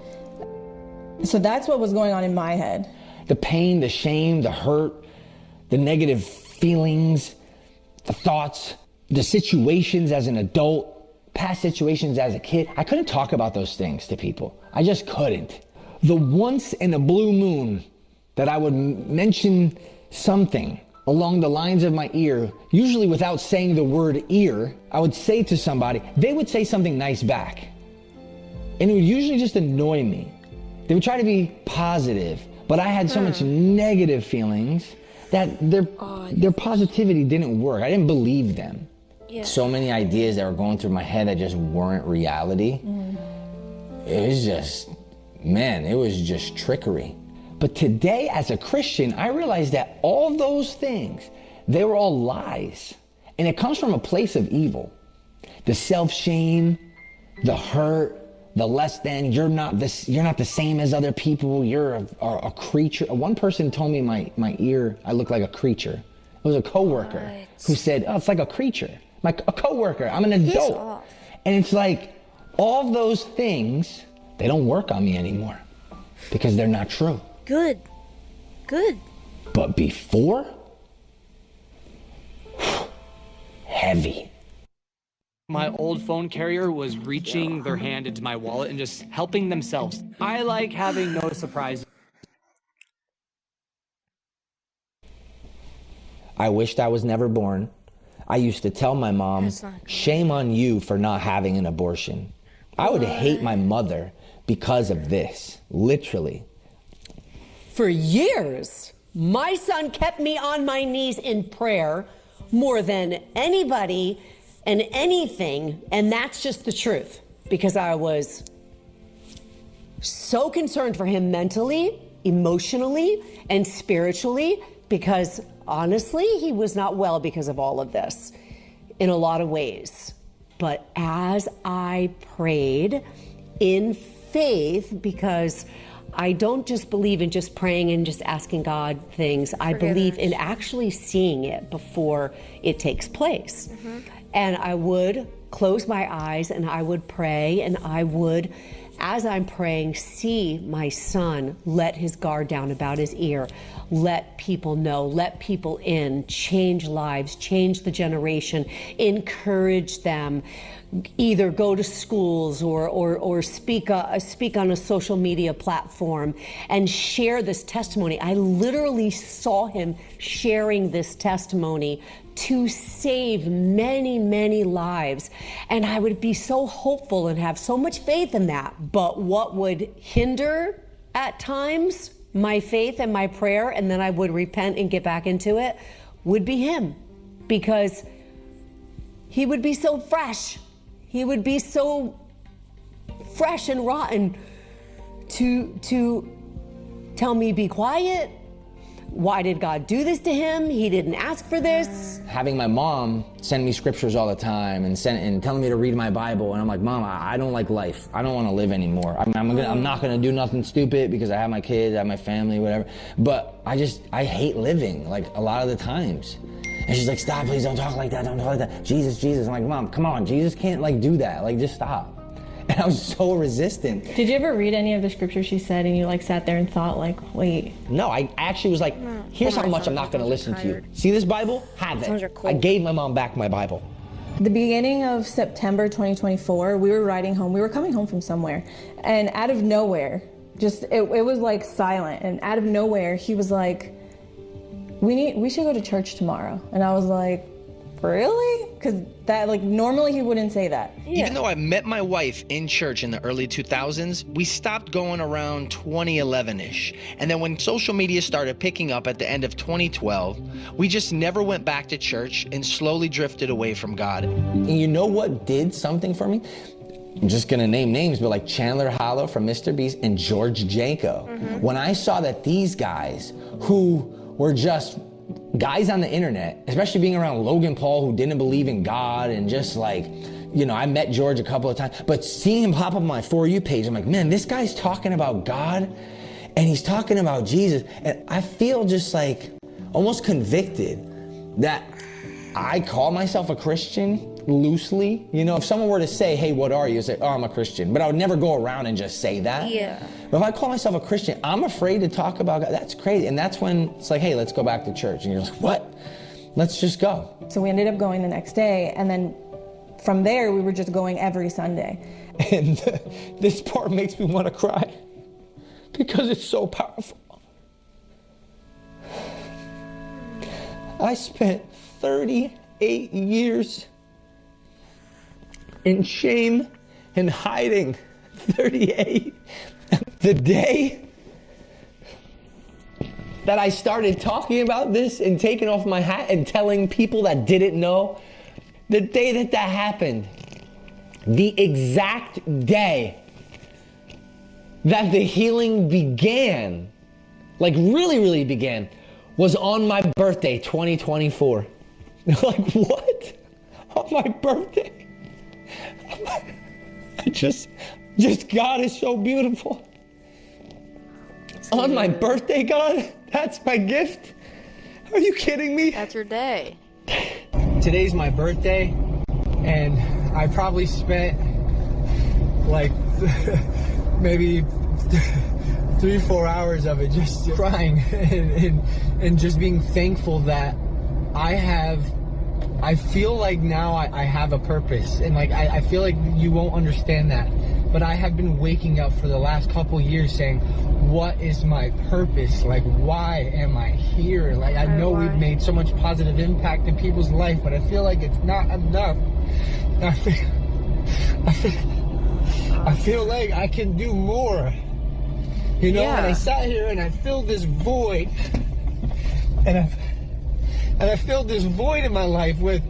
So that's what was going on in my head. The pain, the shame, the hurt, the negative feelings, the thoughts, the situations as an adult, past situations as a kid. I couldn't talk about those things to people. I just couldn't. The once in a blue moon that I would mention something along the lines of my ear, usually without saying the word ear, I would say to somebody, they would say something nice back. And it would usually just annoy me. They would try to be positive, but I had so much negative feelings that their positivity didn't work. I didn't believe them. Yeah. So many ideas that were going through my head that just weren't reality. It was just, man, it was just trickery. But today, as a Christian, I realized that all those things, they were all lies. And it comes from a place of evil. The self-shame, the hurt, the less than, you're not the same as other people, you're a creature. One person told me my ear, I look like a creature. It was a coworker who said, oh, it's like a creature. Like a coworker, I'm an adult. And it's like, all those things, they don't work on me anymore because they're not true. Good. But before, heavy. My old phone carrier was reaching their hand into my wallet and just helping themselves. I like having no surprises. I wished I was never born. I used to tell my mom, shame on you for not having an abortion. I would hate my mother because of this, literally. For years, my son kept me on my knees in prayer more than anybody and anything, and that's just the truth, because I was so concerned for him mentally, emotionally, and spiritually, because honestly, he was not well because of all of this in a lot of ways. But as I prayed in faith, because I don't just believe in just praying and just asking God things, I believe in actually seeing it before it takes place. And I would close my eyes and I would pray, and I would, as I'm praying, see my son let his guard down about his ear, let people know, let people in, change lives, change the generation, encourage them, either go to schools or speak on a social media platform and share this testimony. I literally saw him sharing this testimony to save many, many lives. And I would be so hopeful and have so much faith in that. But what would hinder at times my faith and my prayer, and then I would repent and get back into it, would be him. Because he would be so fresh. He would be so fresh and rotten to tell me be quiet. Why did God do this to him? He didn't ask for this. Having my mom send me scriptures all the time and telling me to read my Bible, and I'm like, Mom, I don't like life. I don't want to live anymore. I'm not gonna do nothing stupid because I have my kids, I have my family, whatever. But I hate living, like, a lot of the times. And she's like, stop, please, don't talk like that, don't talk like that. Jesus, Jesus. I'm like, Mom, come on, Jesus can't, like, do that. Like, just stop. And I was so resistant. Did you ever read any of the scriptures she said and you, like, sat there and thought, like, wait? No, I actually was like, here's how much I'm not going to listen to you. See this Bible? Have it. I gave my mom back my Bible. The beginning of September 2024, we were riding home. We were coming home from somewhere. And out of nowhere, it was like silent. And out of nowhere, he was like, we should go to church tomorrow. And I was like, really? Because that, like, normally he wouldn't say that. Even though I met my wife in church in the early 2000s, we stopped going around 2011-ish. And then when social media started picking up at the end of 2012, we just never went back to church and slowly drifted away from God. And you know what did something for me? I'm just gonna name names, but like Chandler Hollow from Mr. Beast and George Janko. When I saw that these guys who were just guys on the internet, especially being around Logan Paul, who didn't believe in God, and just like, you know, I met George a couple of times, but seeing him pop up on my For You page, I'm like, man, this guy's talking about God and he's talking about Jesus. And I feel just like almost convicted that I call myself a Christian loosely. You know, if someone were to say, hey, what are you? I'd say, oh, I'm a Christian. But I would never go around and just say that. Yeah. But if I call myself a Christian, I'm afraid to talk about God. That's crazy. And that's when it's like, hey, let's go back to church. And you're like, what? Let's just go. So we ended up going the next day. And then from there, we were just going every Sunday. And this part makes me want to cry because it's so powerful. I spent 38 years in shame and hiding. 38. The day that I started talking about this and taking off my hat and telling people that didn't know, the day that happened, the exact day that the healing began, like really, really began, was on my birthday, 2024. Like, what? On my birthday? God is so beautiful. On my birthday, God? That's my gift? Are you kidding me? That's your day. Today's my birthday, and I probably spent like maybe 3-4 hours of it just crying and just being thankful that I feel like now I have a purpose, and like I feel like you won't understand that, but I have been waking up for the last couple years saying, what is my purpose? Like, why am I here? Like, I know we've made so much positive impact in people's life, but I feel like it's not enough. I feel like I can do more, you know. And I sat here and I filled this void, and I filled this void in my life with,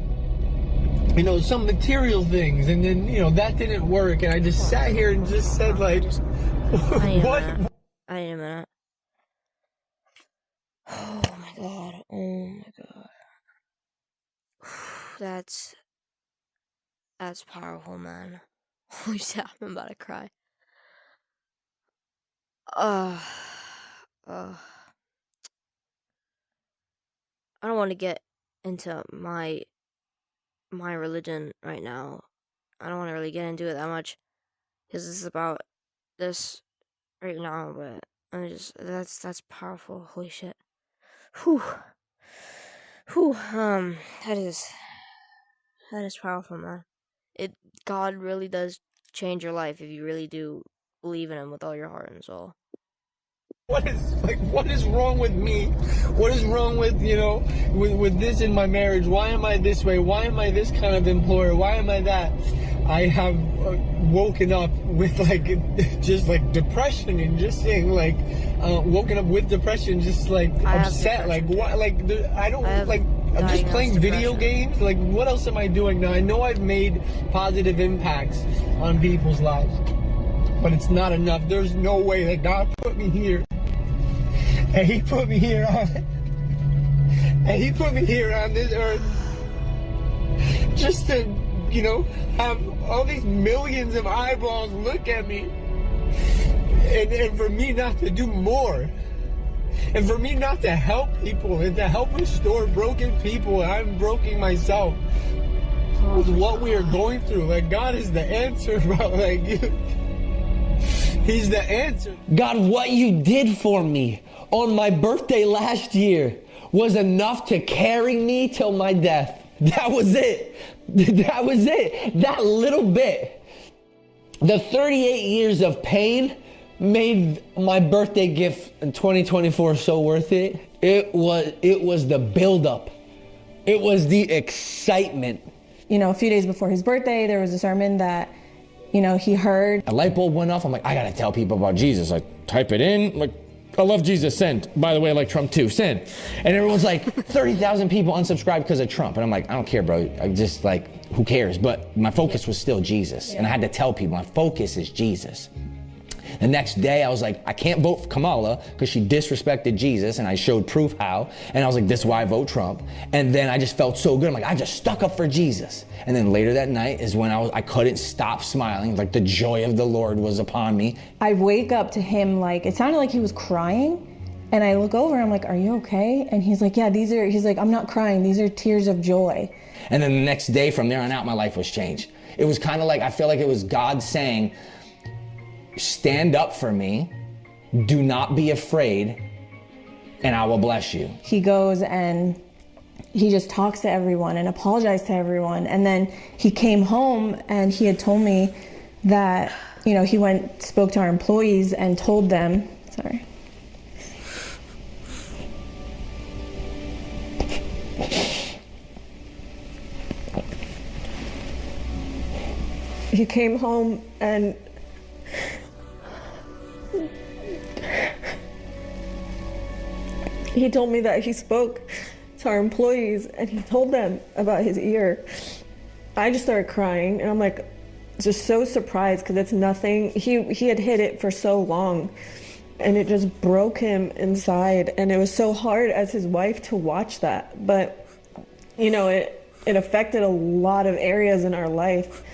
you know, some material things, and then, you know, that didn't work, and I just sat here and just said, like, what? I need a minute. Oh my god. Oh my god. That's powerful, man. Holy shit, I'm about to cry. I don't want to get into my religion right now. I don't want to really get into it that much because this is about this right now, but that's powerful. Holy shit. Whew. That is powerful, man. God really does change your life if you really do believe in him with all your heart and soul. What is wrong with me? What is wrong with, with this in my marriage? Why am I this way? Why am I this kind of employer? Why am I that? I have woken up with just depression and just saying woken up with depression, just upset. What? I don't I'm just playing video games. What else am I doing now? I know I've made positive impacts on people's lives, but it's not enough. There's no way that God put me here. And he put me here on this earth just to, have all these millions of eyeballs look at me, and for me not to do more, and for me not to help people and to help restore broken people. I'm broken myself with what we are going through. God is the answer, bro. He's the answer. God, what you did for me on my birthday last year was enough to carry me till my death. That was it. That was it. That little bit. The 38 years of pain made my birthday gift in 2024 so worth it. It was the buildup. It was the excitement. A few days before his birthday, there was a sermon that he heard. A light bulb went off. I'm like, I gotta tell people about Jesus. I type it in, I love Jesus, send. By the way, I like Trump too, send. And everyone's like, 30,000 people unsubscribed because of Trump. And I'm like, I don't care, bro. I just who cares? But my focus was still Jesus. And I had to tell people, my focus is Jesus. The next day, I was like, I can't vote for Kamala because she disrespected Jesus, and I showed proof how. And I was like, this is why I vote Trump. And then I just felt so good. I'm like, I just stuck up for Jesus. And then later that night is when I couldn't stop smiling. The joy of the Lord was upon me. I wake up to him, it sounded like he was crying. And I look over and I'm like, are you okay? And he's like, yeah, he's like, I'm not crying. These are tears of joy. And then the next day from there on out, my life was changed. It was kind of I feel like it was God saying, stand up for me, do not be afraid, and I will bless you. He goes and he just talks to everyone and apologized to everyone. And then he came home and he had told me that, he spoke to our employees and told them, he came home and he told me that he spoke to our employees and he told them about his ear. I just started crying and I'm just so surprised because it's nothing. He had hid it for so long and it just broke him inside. And it was so hard as his wife to watch that. But, it affected a lot of areas in our life.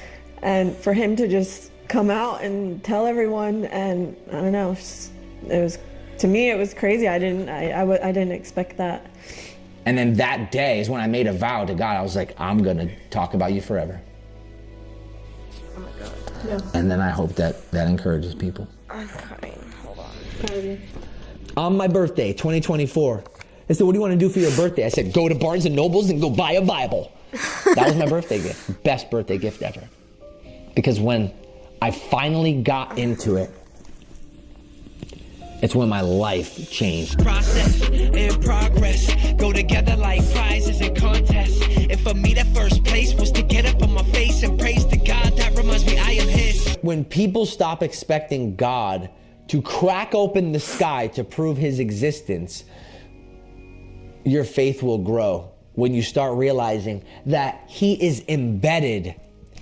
And for him to just come out and tell everyone, and I don't know, to me, it was crazy. I didn't expect that. And then that day is when I made a vow to God. I was like, I'm gonna talk about you forever. Oh my God. Yeah. And then I hope that encourages people. I'm crying. Hold on. On my birthday, 2024, they said, what do you want to do for your birthday? I said, go to Barnes & Nobles and go buy a Bible. That was my birthday gift. Best birthday gift ever. Because when I finally got into it, it's when my life changed. Process and progress go together like prizes and contests. And for me, the first place was to get up on my face and praise to God. That reminds me I am His. When people stop expecting God to crack open the sky to prove His existence, your faith will grow. When you start realizing that He is embedded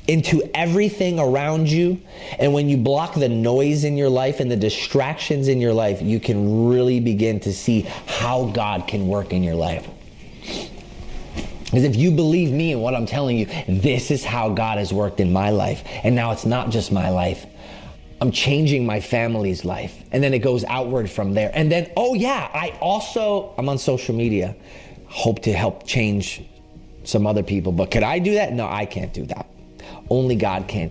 into everything around you, and when you block the noise in your life and the distractions in your life, you can really begin to see how God can work in your life. Because if you believe me and what I'm telling you, this is how God has worked in my life. And now it's not just my life. I'm changing my family's life. And then it goes outward from there. And then, I'm on social media. Hope to help change some other people. But could I do that? No, I can't do that. Only God can.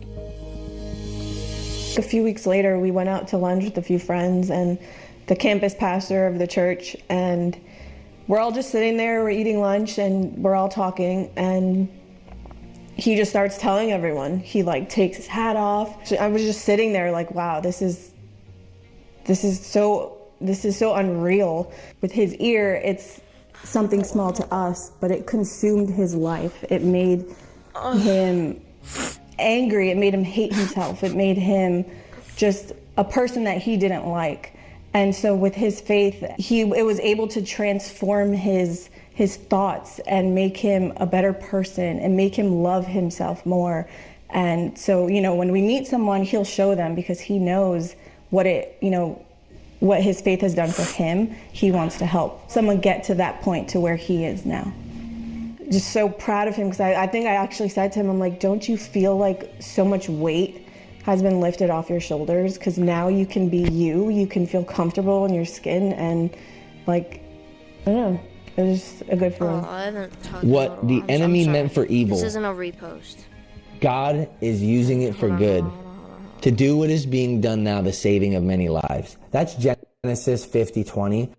A few weeks later, we went out to lunch with a few friends and the campus pastor of the church, and we're all just sitting there, we're eating lunch, and we're all talking, and he just starts telling everyone. He takes his hat off. I was just sitting there wow, this is so this is so unreal. With his ear, it's something small to us, but it consumed his life. It made him angry. It made him hate himself. It made him just a person that he didn't like. And so with his faith, it was able to transform his thoughts and make him a better person and make him love himself more. And so, you know, when we meet someone, he'll show them because he knows what his faith has done for him. He wants to help someone get to that point to where he is now. Just so proud of him, because I think I actually said to him, I'm like, don't you feel like so much weight has been lifted off your shoulders? Because now you can be you can feel comfortable in your skin, and like, I don't know, it was just a good feeling. I haven't talked What the enemy meant for evil, this isn't a repost. God is using it for good to do what is being done now, the saving of many lives. That's Genesis 50:20.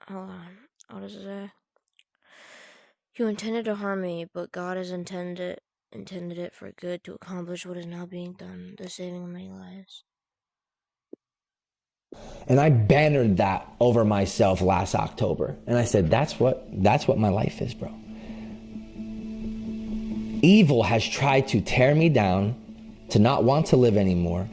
Hold on. What does it say? You intended to harm me, but God has intended it for good to accomplish what is now being done, the saving of many lives. And I bannered that over myself last October. And I said, that's what my life is, bro. Evil has tried to tear me down, to not want to live anymore.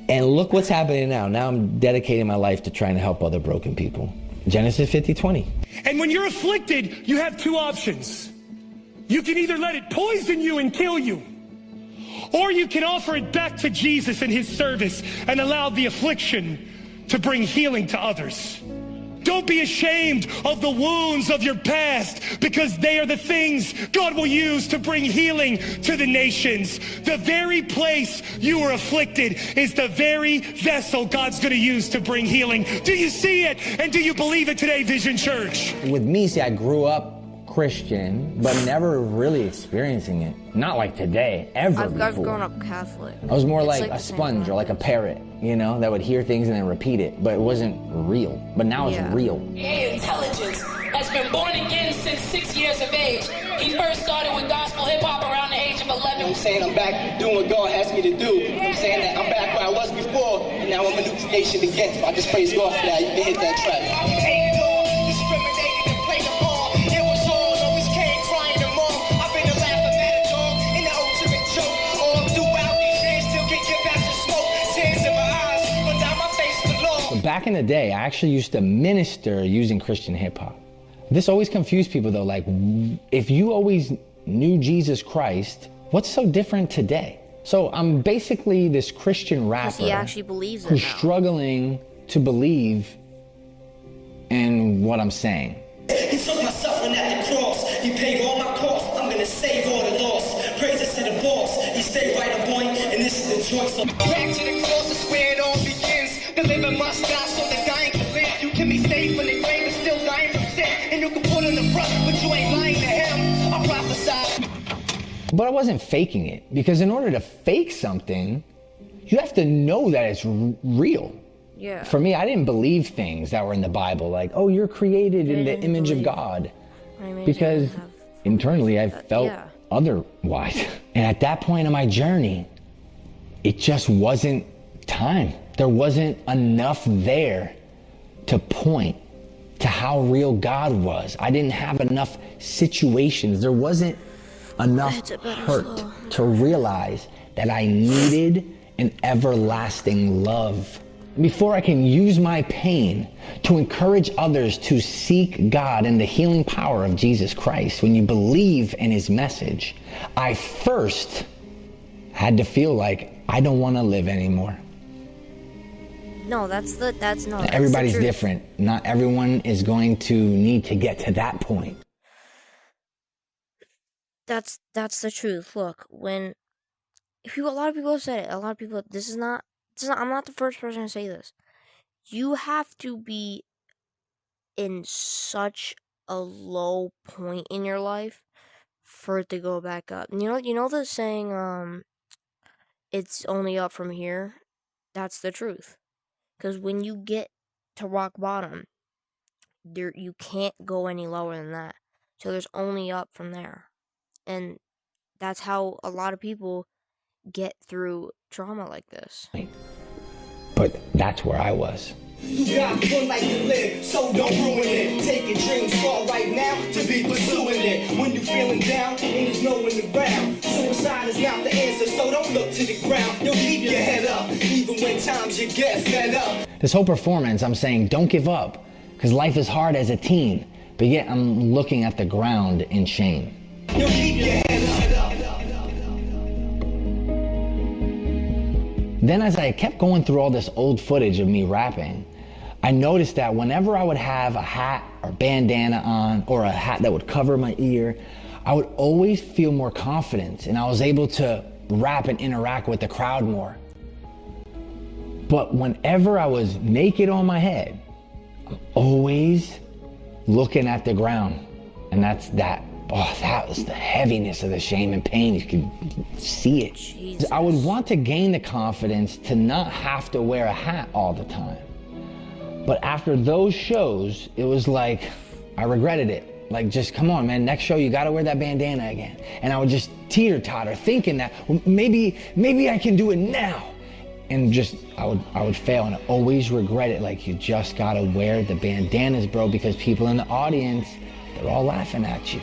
And look what's happening now. Now I'm dedicating my life to trying to help other broken people. Genesis 50:20. And when you're afflicted, you have two options. You can either let it poison you and kill you, or you can offer it back to Jesus and his service and allow the affliction to bring healing to others. Don't be ashamed of the wounds of your past, because they are the things God will use to bring healing to the nations. The very place you were afflicted is the very vessel God's going to use to bring healing. Do you see it? And do you believe it today, Vision Church? With me, see, I grew up Christian, but never really experiencing it. Not like today, ever I've before. grown up Catholic. I was more It's like like a the same sponge or like a parrot, you know, that would hear things and then repeat it, but it wasn't real. But now it's real. Intelligence has been born again since 6 years of age. He first started with gospel hip hop around the age of 11. I'm saying I'm back doing what God has me to do. I'm saying that I'm back where I was before, and now I'm a new creation again. So I just praise God for that. You can hit that track. Back in the day, I actually used to minister using Christian hip hop. This always confused people though, like, if you always knew Jesus Christ, what's so different today? So I'm basically this Christian rapper he actually believes it who's now. struggling to believe in what I'm saying. He took my suffering at the cross. He paid all my costs. I'm gonna save all the lost. Praises to the boss. He stayed right on point, and this is the choice. Back to the cross is where it all begins. The living must die so the dying can live. You can be saved from the grave and still dying from sin. And you can put on the front, but you ain't lying to him. I prophesy. But I wasn't faking it, because in order to fake something, you have to know that it's real. Yeah. For me, I didn't believe things that were in the Bible, like, oh, you're created in the image of God. Because internally I felt otherwise. And at that point in my journey, it just wasn't time. There wasn't enough there to point to how real God was. I didn't have enough situations. There wasn't enough hurt to realize that I needed an everlasting love. Before I can use my pain to encourage others to seek God and the healing power of Jesus Christ, when you believe in his message, I first had to feel like I don't want to live anymore. No, that's Everybody's different. Not everyone is going to need to get to that point. That's the truth. Look, a lot of people have said it. A lot of people. I'm not the first person to say this. You have to be in such a low point in your life for it to go back up. You know the saying, it's only up from here? That's the truth. Because when you get to rock bottom, you can't go any lower than that. So there's only up from there. And that's how a lot of people get through trauma like this. But that's where I was. You got one life to live, so don't ruin it. Take your dreams far right now to be pursuing it. When you're feeling down and there's no one around, suicide is not the answer, so don't look to the ground. You'll keep your head up, even when times you get fed up. This whole performance, I'm saying don't give up, because life is hard as a teen, but yet I'm looking at the ground in shame. You'll keep your head up. Then as I kept going through all this old footage of me rapping, I noticed that whenever I would have a hat or bandana on, or a hat that would cover my ear, I would always feel more confident, and I was able to rap and interact with the crowd more. But whenever I was naked on my head, I'm always looking at the ground. And that was the heaviness of the shame and pain. You could see it. Jesus. I would want to gain the confidence to not have to wear a hat all the time. But after those shows, it was like, I regretted it. Like, just come on, man, next show you gotta wear that bandana again. And I would just teeter-totter, thinking that, well, maybe I can do it now. And just, I would fail, and I always regret it. Like, you just gotta wear the bandanas, bro, because people in the audience, they're all laughing at you.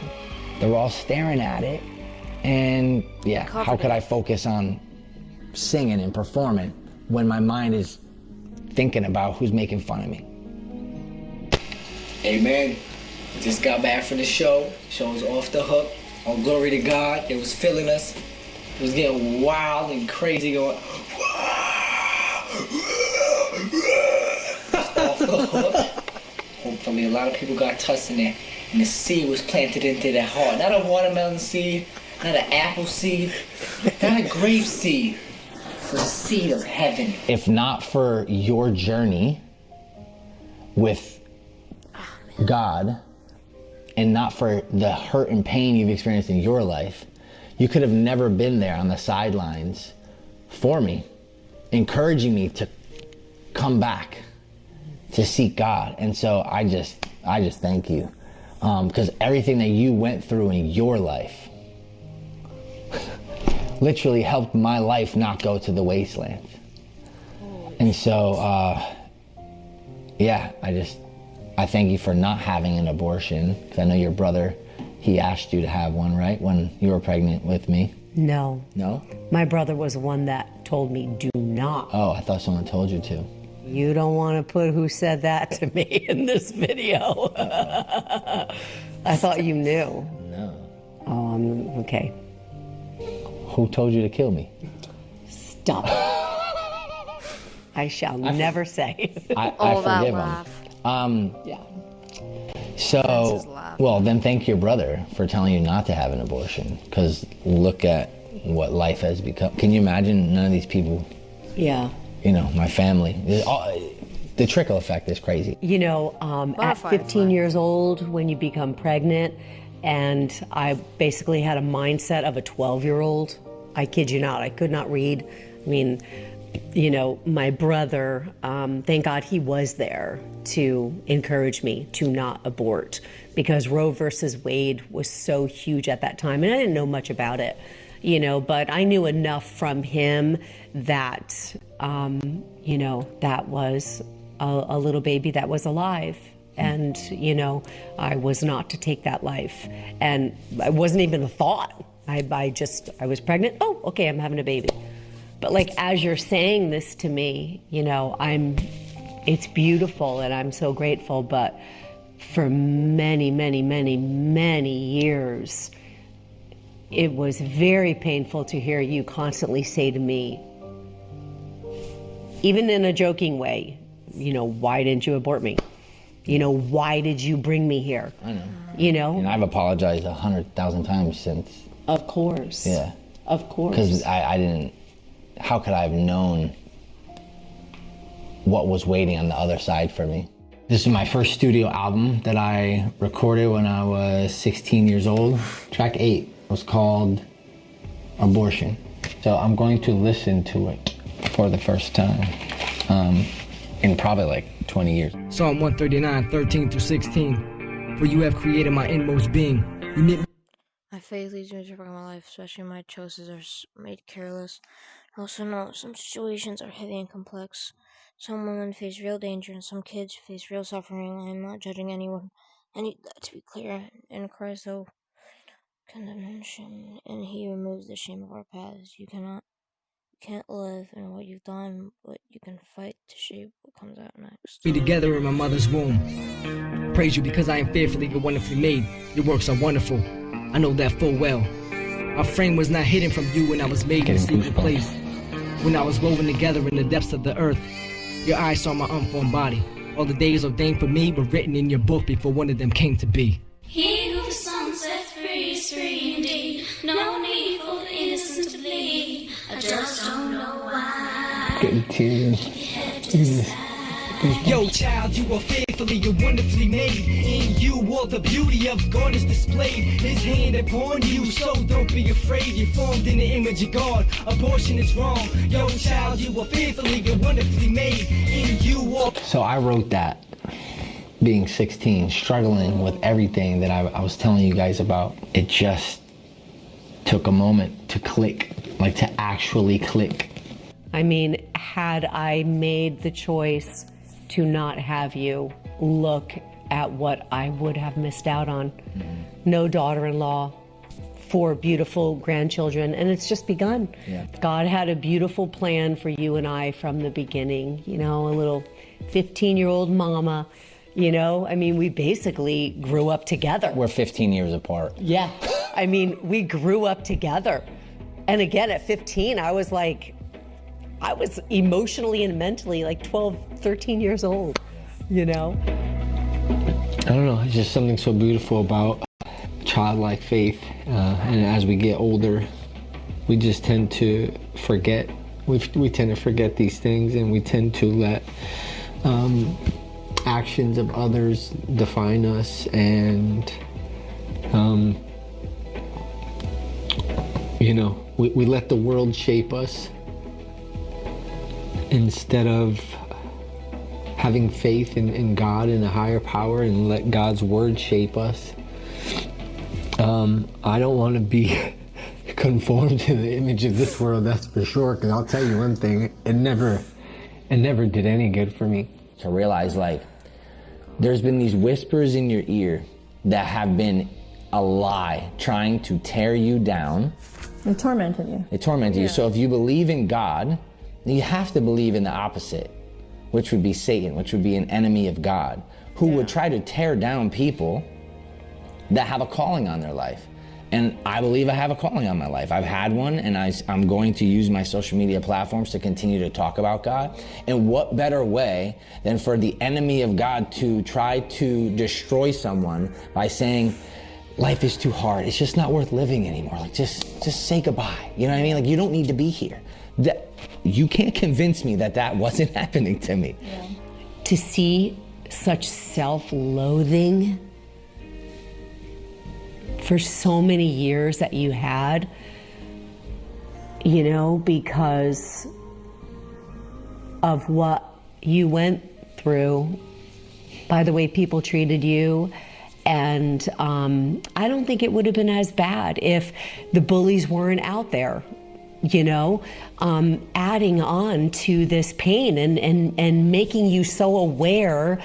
They're all staring at it. And yeah, how could I focus on singing and performing when my mind is thinking about who's making fun of me? Hey man, just got back from the show. Show was off the hook. All glory to God. It was filling us. It was getting wild and crazy going. Off the hook. Hopefully a lot of people got touched in there. And the seed was planted into their heart. Not a watermelon seed, not an apple seed, not a grape seed. The seed of heaven. If not for your journey with God, and not for the hurt and pain you've experienced in your life, you could have never been there on the sidelines for me, encouraging me to come back, to seek God. And so I just thank you, because everything that you went through in your life literally helped my life not go to the wasteland. And so, yeah, I thank you for not having an abortion, because I know your brother, he asked you to have one, right, when you were pregnant with me? No. No? My brother was the one that told me, do not. Oh, I thought someone told you to. You don't want to put who said that to me in this video. I thought you knew. No. Oh, okay. Who told you to kill me? Stop. I shall never say. I forgive him. Yeah. So, well, then thank your brother for telling you not to have an abortion, because look at what life has become. Can you imagine none of these people? Yeah. You know, my family. The trickle effect is crazy. You know, at 15 years old, when you become pregnant, and I basically had a mindset of a 12-year-old. I kid you not, I could not read. I mean, you know, my brother, thank God he was there to encourage me to not abort, because Roe versus Wade was so huge at that time, and I didn't know much about it, you know, but I knew enough from him that, you know, that was a little baby that was alive. And, you know, I was not to take that life. And it wasn't even a thought. I was pregnant. Oh, okay, I'm having a baby. But like, as you're saying this to me, you know, it's beautiful and I'm so grateful. But for many, many, many, many years, it was very painful to hear you constantly say to me, even in a joking way, you know, why didn't you abort me? You know, why did you bring me here? I know. You know? And I've apologized 100,000 times since. Of course. Yeah. Of course. Because I didn't, how could I have known what was waiting on the other side for me? This is my first studio album that I recorded when I was 16 years old. Track 8 was called Abortion. So I'm going to listen to it for the first time in probably like 20 years. Psalm 139, 13 through 16. For you have created my inmost being. You knit me. My faith leads me to bring my life, especially when my choices are made careless. I also know some situations are heavy and complex. Some women face real danger and some kids face real suffering. I am not judging anyone. I need that to be clear. In Christ, though, condemnation, and He removes the shame of our past. You can't live in what you've done, but you can fight to shape what comes out next. Be together in my mother's womb. Praise you because I am fearfully and wonderfully made. Your works are wonderful. I know that full well. My frame was not hidden from you when I was made in a secret place. When I was woven together in the depths of the earth, your eyes saw my unformed body. All the days ordained for me were written in your book before one of them came to be. He who the sun sets free is free indeed. No need for the innocent to bleed. I just don't know why. Getting tears. Yo, child, you are fearfully and wonderfully made. In you, all the beauty of God is displayed. His hand upon you, so don't be afraid. You're formed in the image of God. Abortion is wrong. Yo, child, you are fearfully and wonderfully made. In you, all. So I wrote that, being 16, struggling with everything that I was telling you guys about. It just took a moment to click, like to actually click. I mean, had I made the choice to not have you, look at what I would have missed out on. No daughter-in-law, 4 beautiful grandchildren, and it's just begun. Yeah. God had a beautiful plan for you and I from the beginning. You know, a little 15-year-old mama, you know? I mean, we basically grew up together. We're 15 years apart. Yeah. I mean, we grew up together. And again, at 15, I was emotionally and mentally like 12, 13 years old, you know? I don't know, it's just something so beautiful about childlike faith. And as we get older, we just tend to forget. We tend to forget these things, and we tend to let actions of others define us, and you know, we let the world shape us instead of having faith in God and a higher power and let God's word shape us. I don't want to be conformed to the image of this world, that's for sure, because I'll tell you one thing, it never did any good for me. To realize, like, there's been these whispers in your ear that have been a lie trying to tear you down. It tormented you. It tormented you. So if you believe in God, you have to believe in the opposite, which would be Satan, which would be an enemy of God, who would try to tear down people that have a calling on their life. And I believe I have a calling on my life. I've had one, and I'm going to use my social media platforms to continue to talk about God. And what better way than for the enemy of God to try to destroy someone by saying, life is too hard, it's just not worth living anymore. Like, just say goodbye. You know what I mean? Like, you don't need to be here. You can't convince me that wasn't happening to me. Yeah. To see such self-loathing for so many years that you had, you know, because of what you went through, by the way people treated you. And I don't think it would have been as bad if the bullies weren't out there, you know, adding on to this pain and making you so aware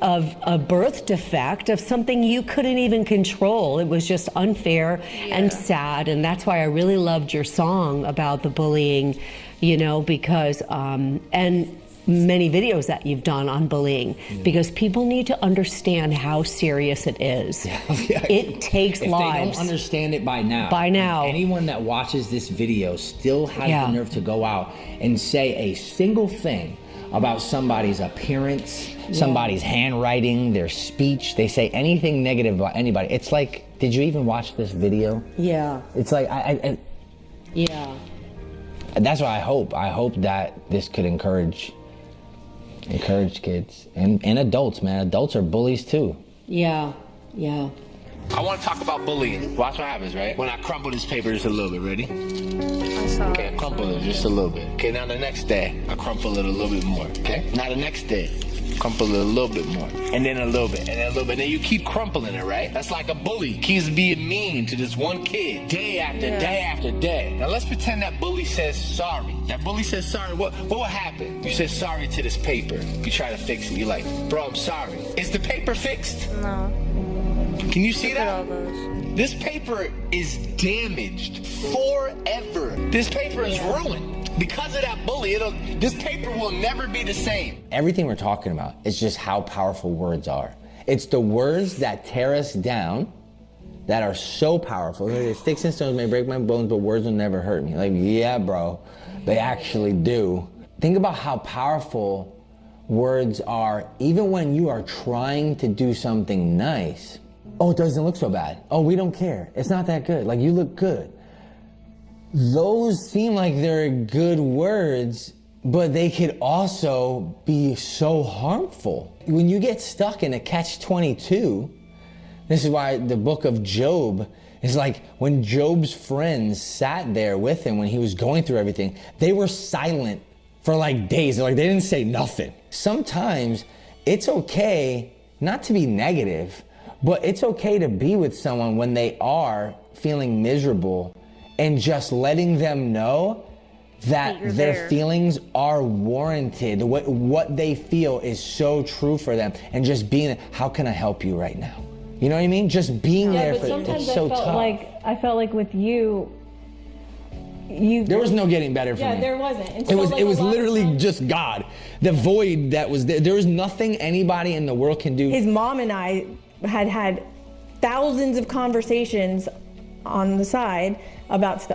of a birth defect, of something you couldn't even control. It was just unfair and sad. And that's why I really loved your song about the bullying, you know, because, and many videos that you've done on bullying, because people need to understand how serious it is. It takes lives. If they don't understand it by now, anyone that watches this video still has the nerve to go out and say a single thing about somebody's appearance, somebody's handwriting, their speech, they say anything negative about anybody. It's like, did you even watch this video? Yeah. It's like, yeah. That's what I hope. I hope that this could encourage kids and adults, man. Adults are bullies too. Yeah, yeah. I want to talk about bullying. Watch what happens, right? When I crumble this paper just a little bit, ready? Okay, I crumple it just a little bit. Okay, now the next day, I crumple it a little bit more, okay? Now the next day, Crumple it a little bit more. And then a little bit, and then a little bit. And then you keep crumpling it, right? That's like a bully. Keeps being mean to this one kid day after day after day. Now let's pretend that bully says sorry. That bully says sorry. What would happen? You said sorry to this paper. You try to fix it. You're like, bro, I'm sorry. Is the paper fixed? No. Can you see Look at that? all those. This paper is damaged forever. This paper is ruined. Because of that bully, this paper will never be the same. Everything we're talking about is just how powerful words are. It's the words that tear us down that are so powerful. Sticks and stones may break my bones, but words will never hurt me. Like, yeah, bro, they actually do. Think about how powerful words are, even when you are trying to do something nice. Oh, it doesn't look so bad. Oh, we don't care. It's not that good. Like, you look good. Those seem like they're good words, but they could also be so harmful. When you get stuck in a catch-22, this is why the book of Job is like when Job's friends sat there with him when he was going through everything, they were silent for like days. Like, they didn't say nothing. Sometimes it's okay not to be negative, but it's okay to be with someone when they are feeling miserable and just letting them know that their feelings are warranted. What they feel is so true for them. And just being, how can I help you right now? You know what I mean? Just being there for them. It's so tough. I felt like with you, there was no getting better for me. Yeah, there wasn't. It was literally just God. The void that was there. There was nothing anybody in the world can do. His mom and I had thousands of conversations on the side about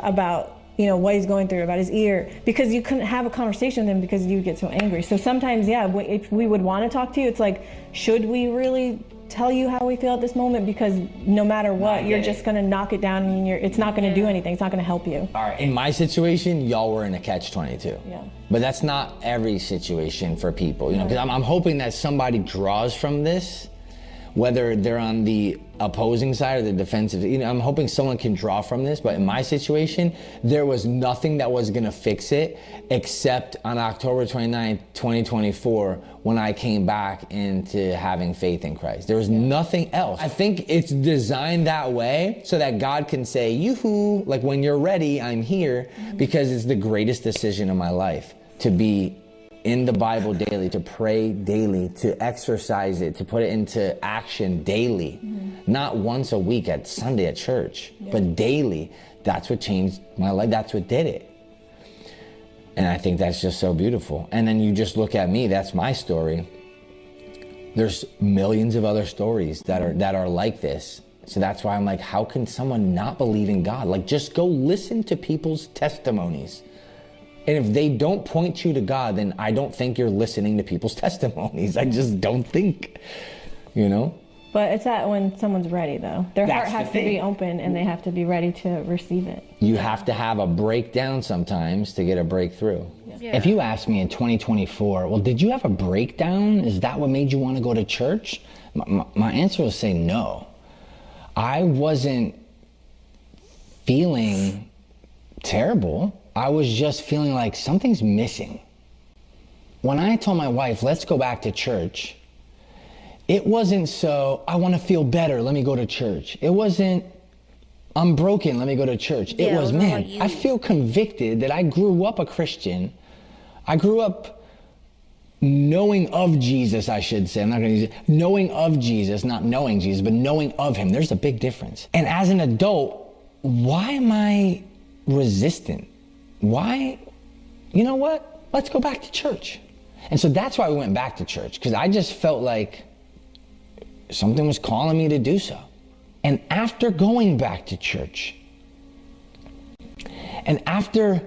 what he's going through, about his ear, because you couldn't have a conversation with him because you would get so angry. So sometimes, if we would want to talk to you, it's like, should we really tell you how we feel at this moment? Because no matter what, you're just going to knock it down and it's not going to do anything. It's not going to help you. All right. In my situation, y'all were in a catch-22. Yeah. But that's not every situation for people, you know, because I'm hoping that somebody draws from this, whether they're on the opposing side or the defensive. You know, I'm hoping someone can draw from this, but in my situation, there was nothing that was gonna fix it except on October 29th, 2024, when I came back into having faith in Christ. There was nothing else. I think it's designed that way so that God can say, yoo-hoo, like when you're ready, I'm here, because it's the greatest decision of my life, to be in the Bible daily, to pray daily, to exercise it, to put it into action daily. Not once a week at Sunday at church, but daily. That's what changed my life. That's what did it. And I think that's just so beautiful. And then you just look at me, that's my story. There's millions of other stories that are like this. So that's why I'm like, how can someone not believe in God? Like, just go listen to people's testimonies. And if they don't point you to God, then I don't think you're listening to people's testimonies. I just don't think, you know? But it's that when someone's ready, though. Their heart has to be open and they have to be ready to receive it. You have to have a breakdown sometimes to get a breakthrough. Yeah. If you ask me in 2024, well, did you have a breakdown? Is that what made you want to go to church? My answer was say no. I wasn't feeling terrible. I was just feeling like something's missing. When I told my wife, let's go back to church, it wasn't so, I want to feel better, let me go to church. It wasn't, I'm broken, let me go to church. It was, man, I feel convicted that I grew up a Christian. I grew up knowing of Jesus, I should say. I'm not going to use it. Knowing of Jesus, not knowing Jesus, but knowing of him. There's a big difference. And as an adult, why am I resistant? Why? You know what? Let's go back to church. And so that's why we went back to church, because I just felt like something was calling me to do so. And after going back to church, and after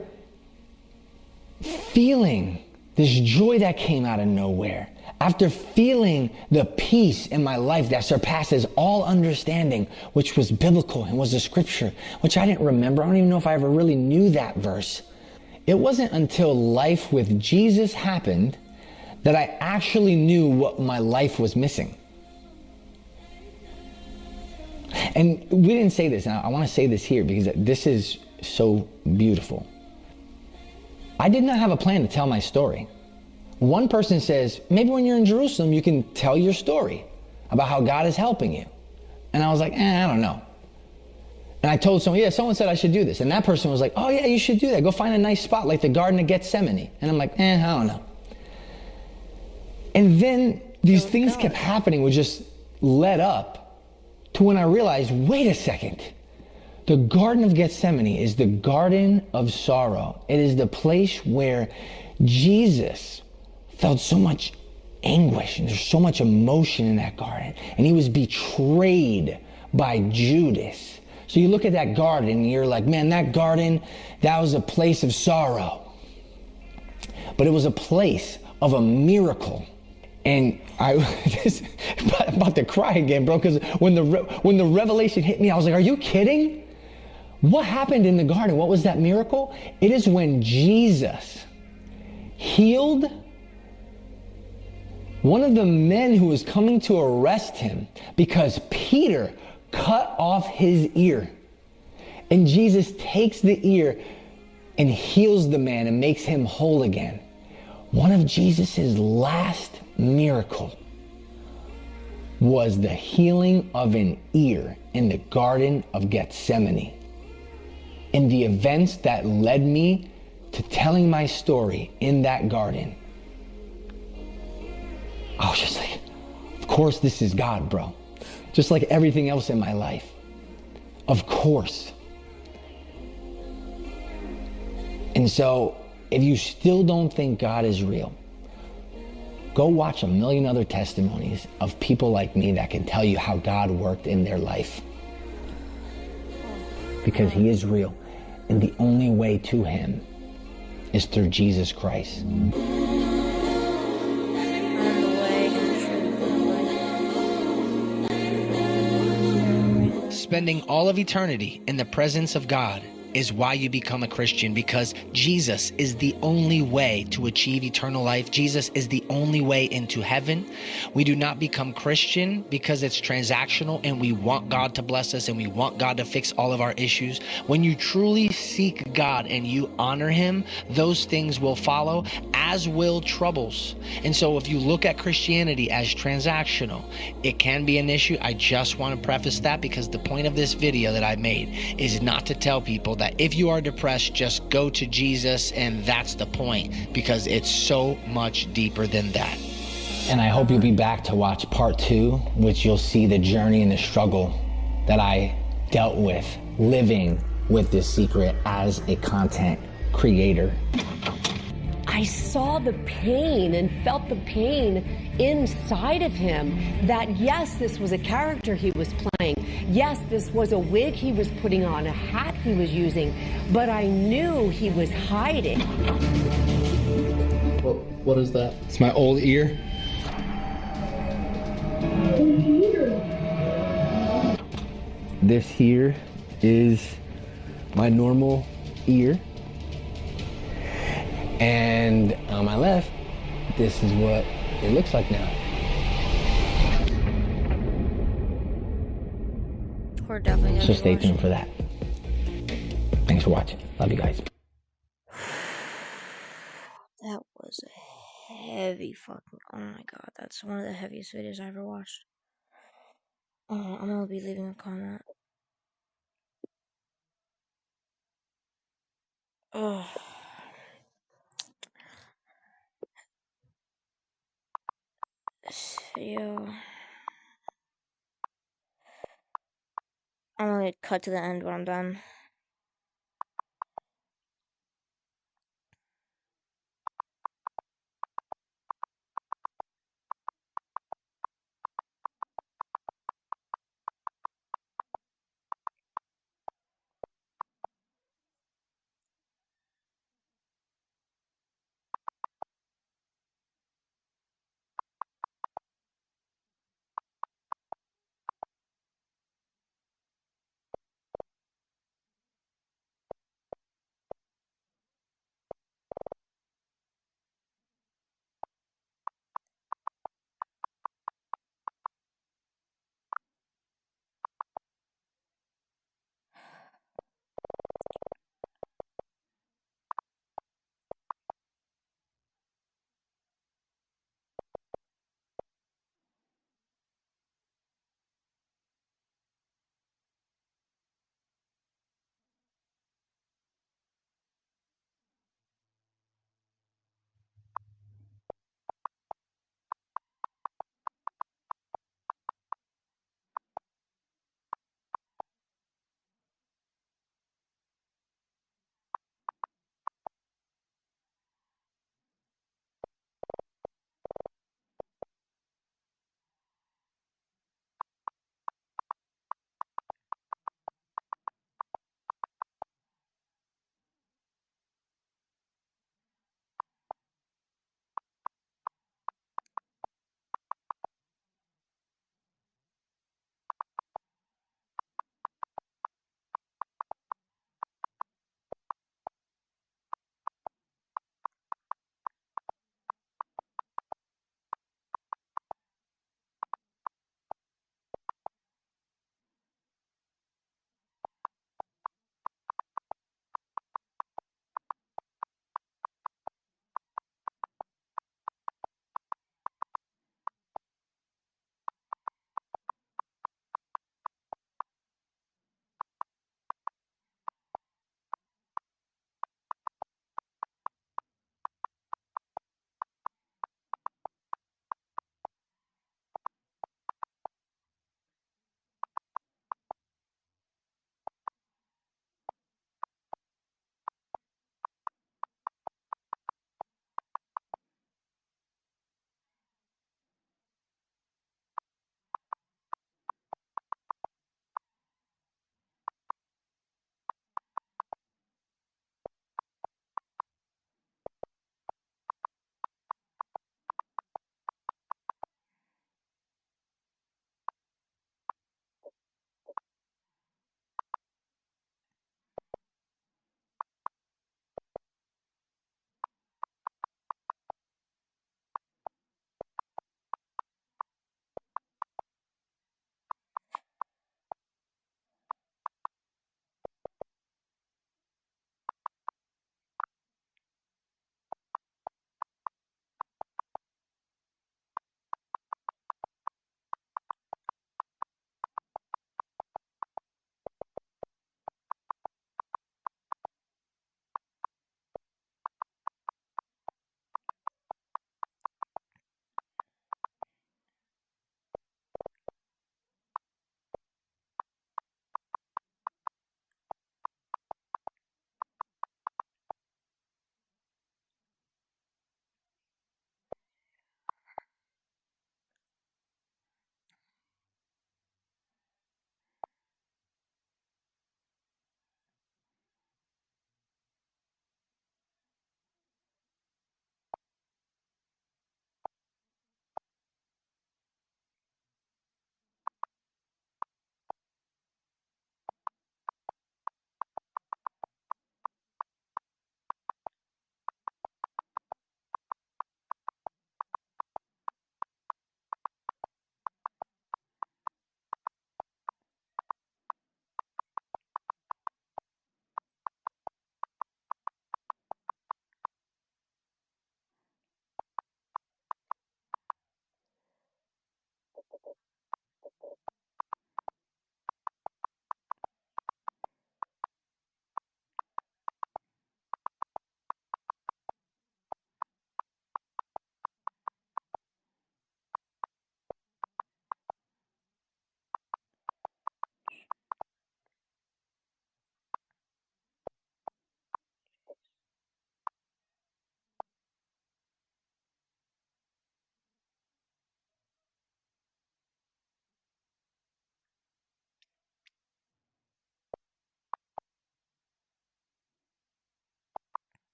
feeling this joy that came out of nowhere, after feeling the peace in my life that surpasses all understanding, which was biblical and was the scripture, which I didn't remember. I don't even know if I ever really knew that verse. It wasn't until life with Jesus happened that I actually knew what my life was missing. And we didn't say this, and I want to say this here because this is so beautiful. I did not have a plan to tell my story. One person says, maybe when you're in Jerusalem, you can tell your story about how God is helping you. And I was like, I don't know. And I told someone, yeah, someone said I should do this. And that person was like, oh yeah, you should do that. Go find a nice spot like the Garden of Gethsemane. And I'm like, I don't know. And then these things kept happening, would just led up to when I realized, wait a second. The Garden of Gethsemane is the garden of sorrow. It is the place where Jesus felt so much anguish, and there's so much emotion in that garden. And he was betrayed by Judas. So you look at that garden and you're like, man, that garden, that was a place of sorrow. But it was a place of a miracle. And I was about to cry again, bro, because when the revelation hit me, I was like, are you kidding? What happened in the garden? What was that miracle? It is when Jesus healed one of the men who was coming to arrest him because Peter cut off his ear. And Jesus takes the ear and heals the man and makes him whole again. One of Jesus's last miracle was the healing of an ear in the Garden of Gethsemane. And the events that led me to telling my story in that garden, I was just like, of course this is God, bro. Just like everything else in my life. Of course. And so, if you still don't think God is real, go watch a million other testimonies of people like me that can tell you how God worked in their life. Because he is real. And the only way to him is through Jesus Christ. Spending all of eternity in the presence of God is why you become a Christian, because Jesus is the only way to achieve eternal life. Jesus is the only way into heaven. We do not become Christian because it's transactional and we want God to bless us and we want God to fix all of our issues. When you truly seek God and you honor him, those things will follow, as will troubles. And so if you look at Christianity as transactional, it can be an issue. I just want to preface that because the point of this video that I made is not to tell people that if you are depressed, just go to Jesus and that's the point, because it's so much deeper than that. And I hope you'll be back to watch part 2, which you'll see the journey and the struggle that I dealt with living with this secret as a content creator. I saw the pain and felt the pain inside of him, that yes, this was a character he was playing. Yes, this was a wig he was putting on, a hat he was using, but I knew he was hiding. What is that? It's my old ear. This here is my normal ear. And on my left, this is what it looks like now. We're definitely So stay tuned for that. Thanks for watching. Love you guys. That was a heavy fucking, oh my god, that's one of the heaviest videos I ever watched. Oh, I'm gonna be leaving a comment. Oh. This video. I'm gonna cut to the end when I'm done.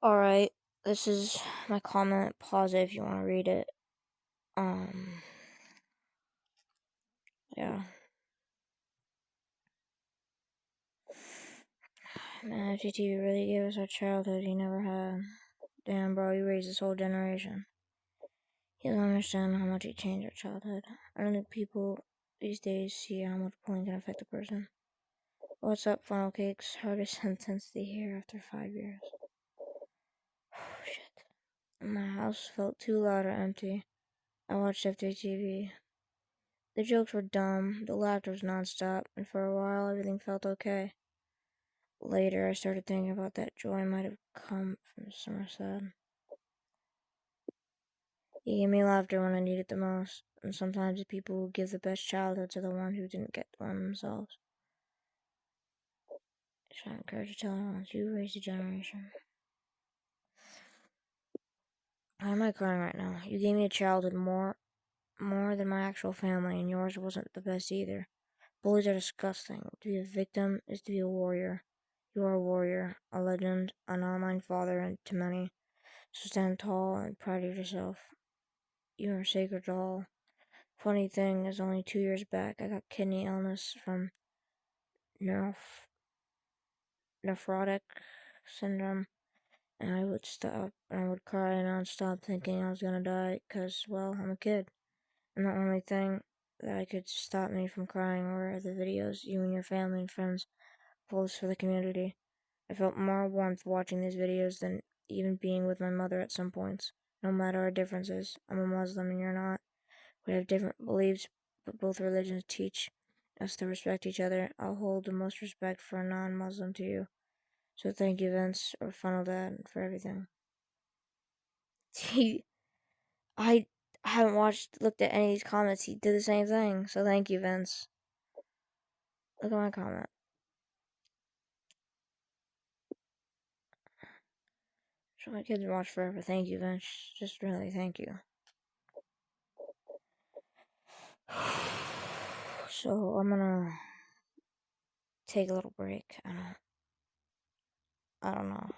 Alright, this is my comment. Pause it if you want to read it. Yeah. Man, FGTEEV really gave us our childhood he never had. Damn, bro, you raised this whole generation. You don't understand how much he changed our childhood. I don't think people these days see how much bullying can affect a person. What's up, funnel cakes? Hardest sentence to hear after 5 years. Oh, shit. My house felt too loud or empty. I watched FGTEEV. The jokes were dumb, the laughter was nonstop, and for a while everything felt okay. Later, I started thinking about that joy might have come from summer sad. He gave me laughter when I needed it the most, and sometimes the people who give the best childhoods are the ones who didn't get one themselves. So I encourage you to tell everyone, you raised a generation. Why am I crying right now? You gave me a childhood more than my actual family, and yours wasn't the best either. Bullies are disgusting. To be a victim is to be a warrior. You are a warrior, a legend, an online father, and to many. So stand tall and proud of yourself. You are a sacred doll. Funny thing is, only 2 years back, I got kidney illness from nephrotic syndrome, and I would stop and I would cry nonstop thinking I was gonna die because, well, I'm a kid. And the only thing that could stop me from crying were the videos you and your family and friends post for the community. I felt more warmth watching these videos than even being with my mother at some points. No matter our differences, I'm a Muslim and you're not. We have different beliefs, but both religions teach us to respect each other. I'll hold the most respect for a non-Muslim to you. So thank you, Vince, or Funnel Dad, for everything. I haven't looked at any of these comments. He did the same thing. So thank you, Vince. Look at my comment. So my kids watch forever. Thank you, Vince. Just really thank you. So I'm gonna take a little break. I don't know.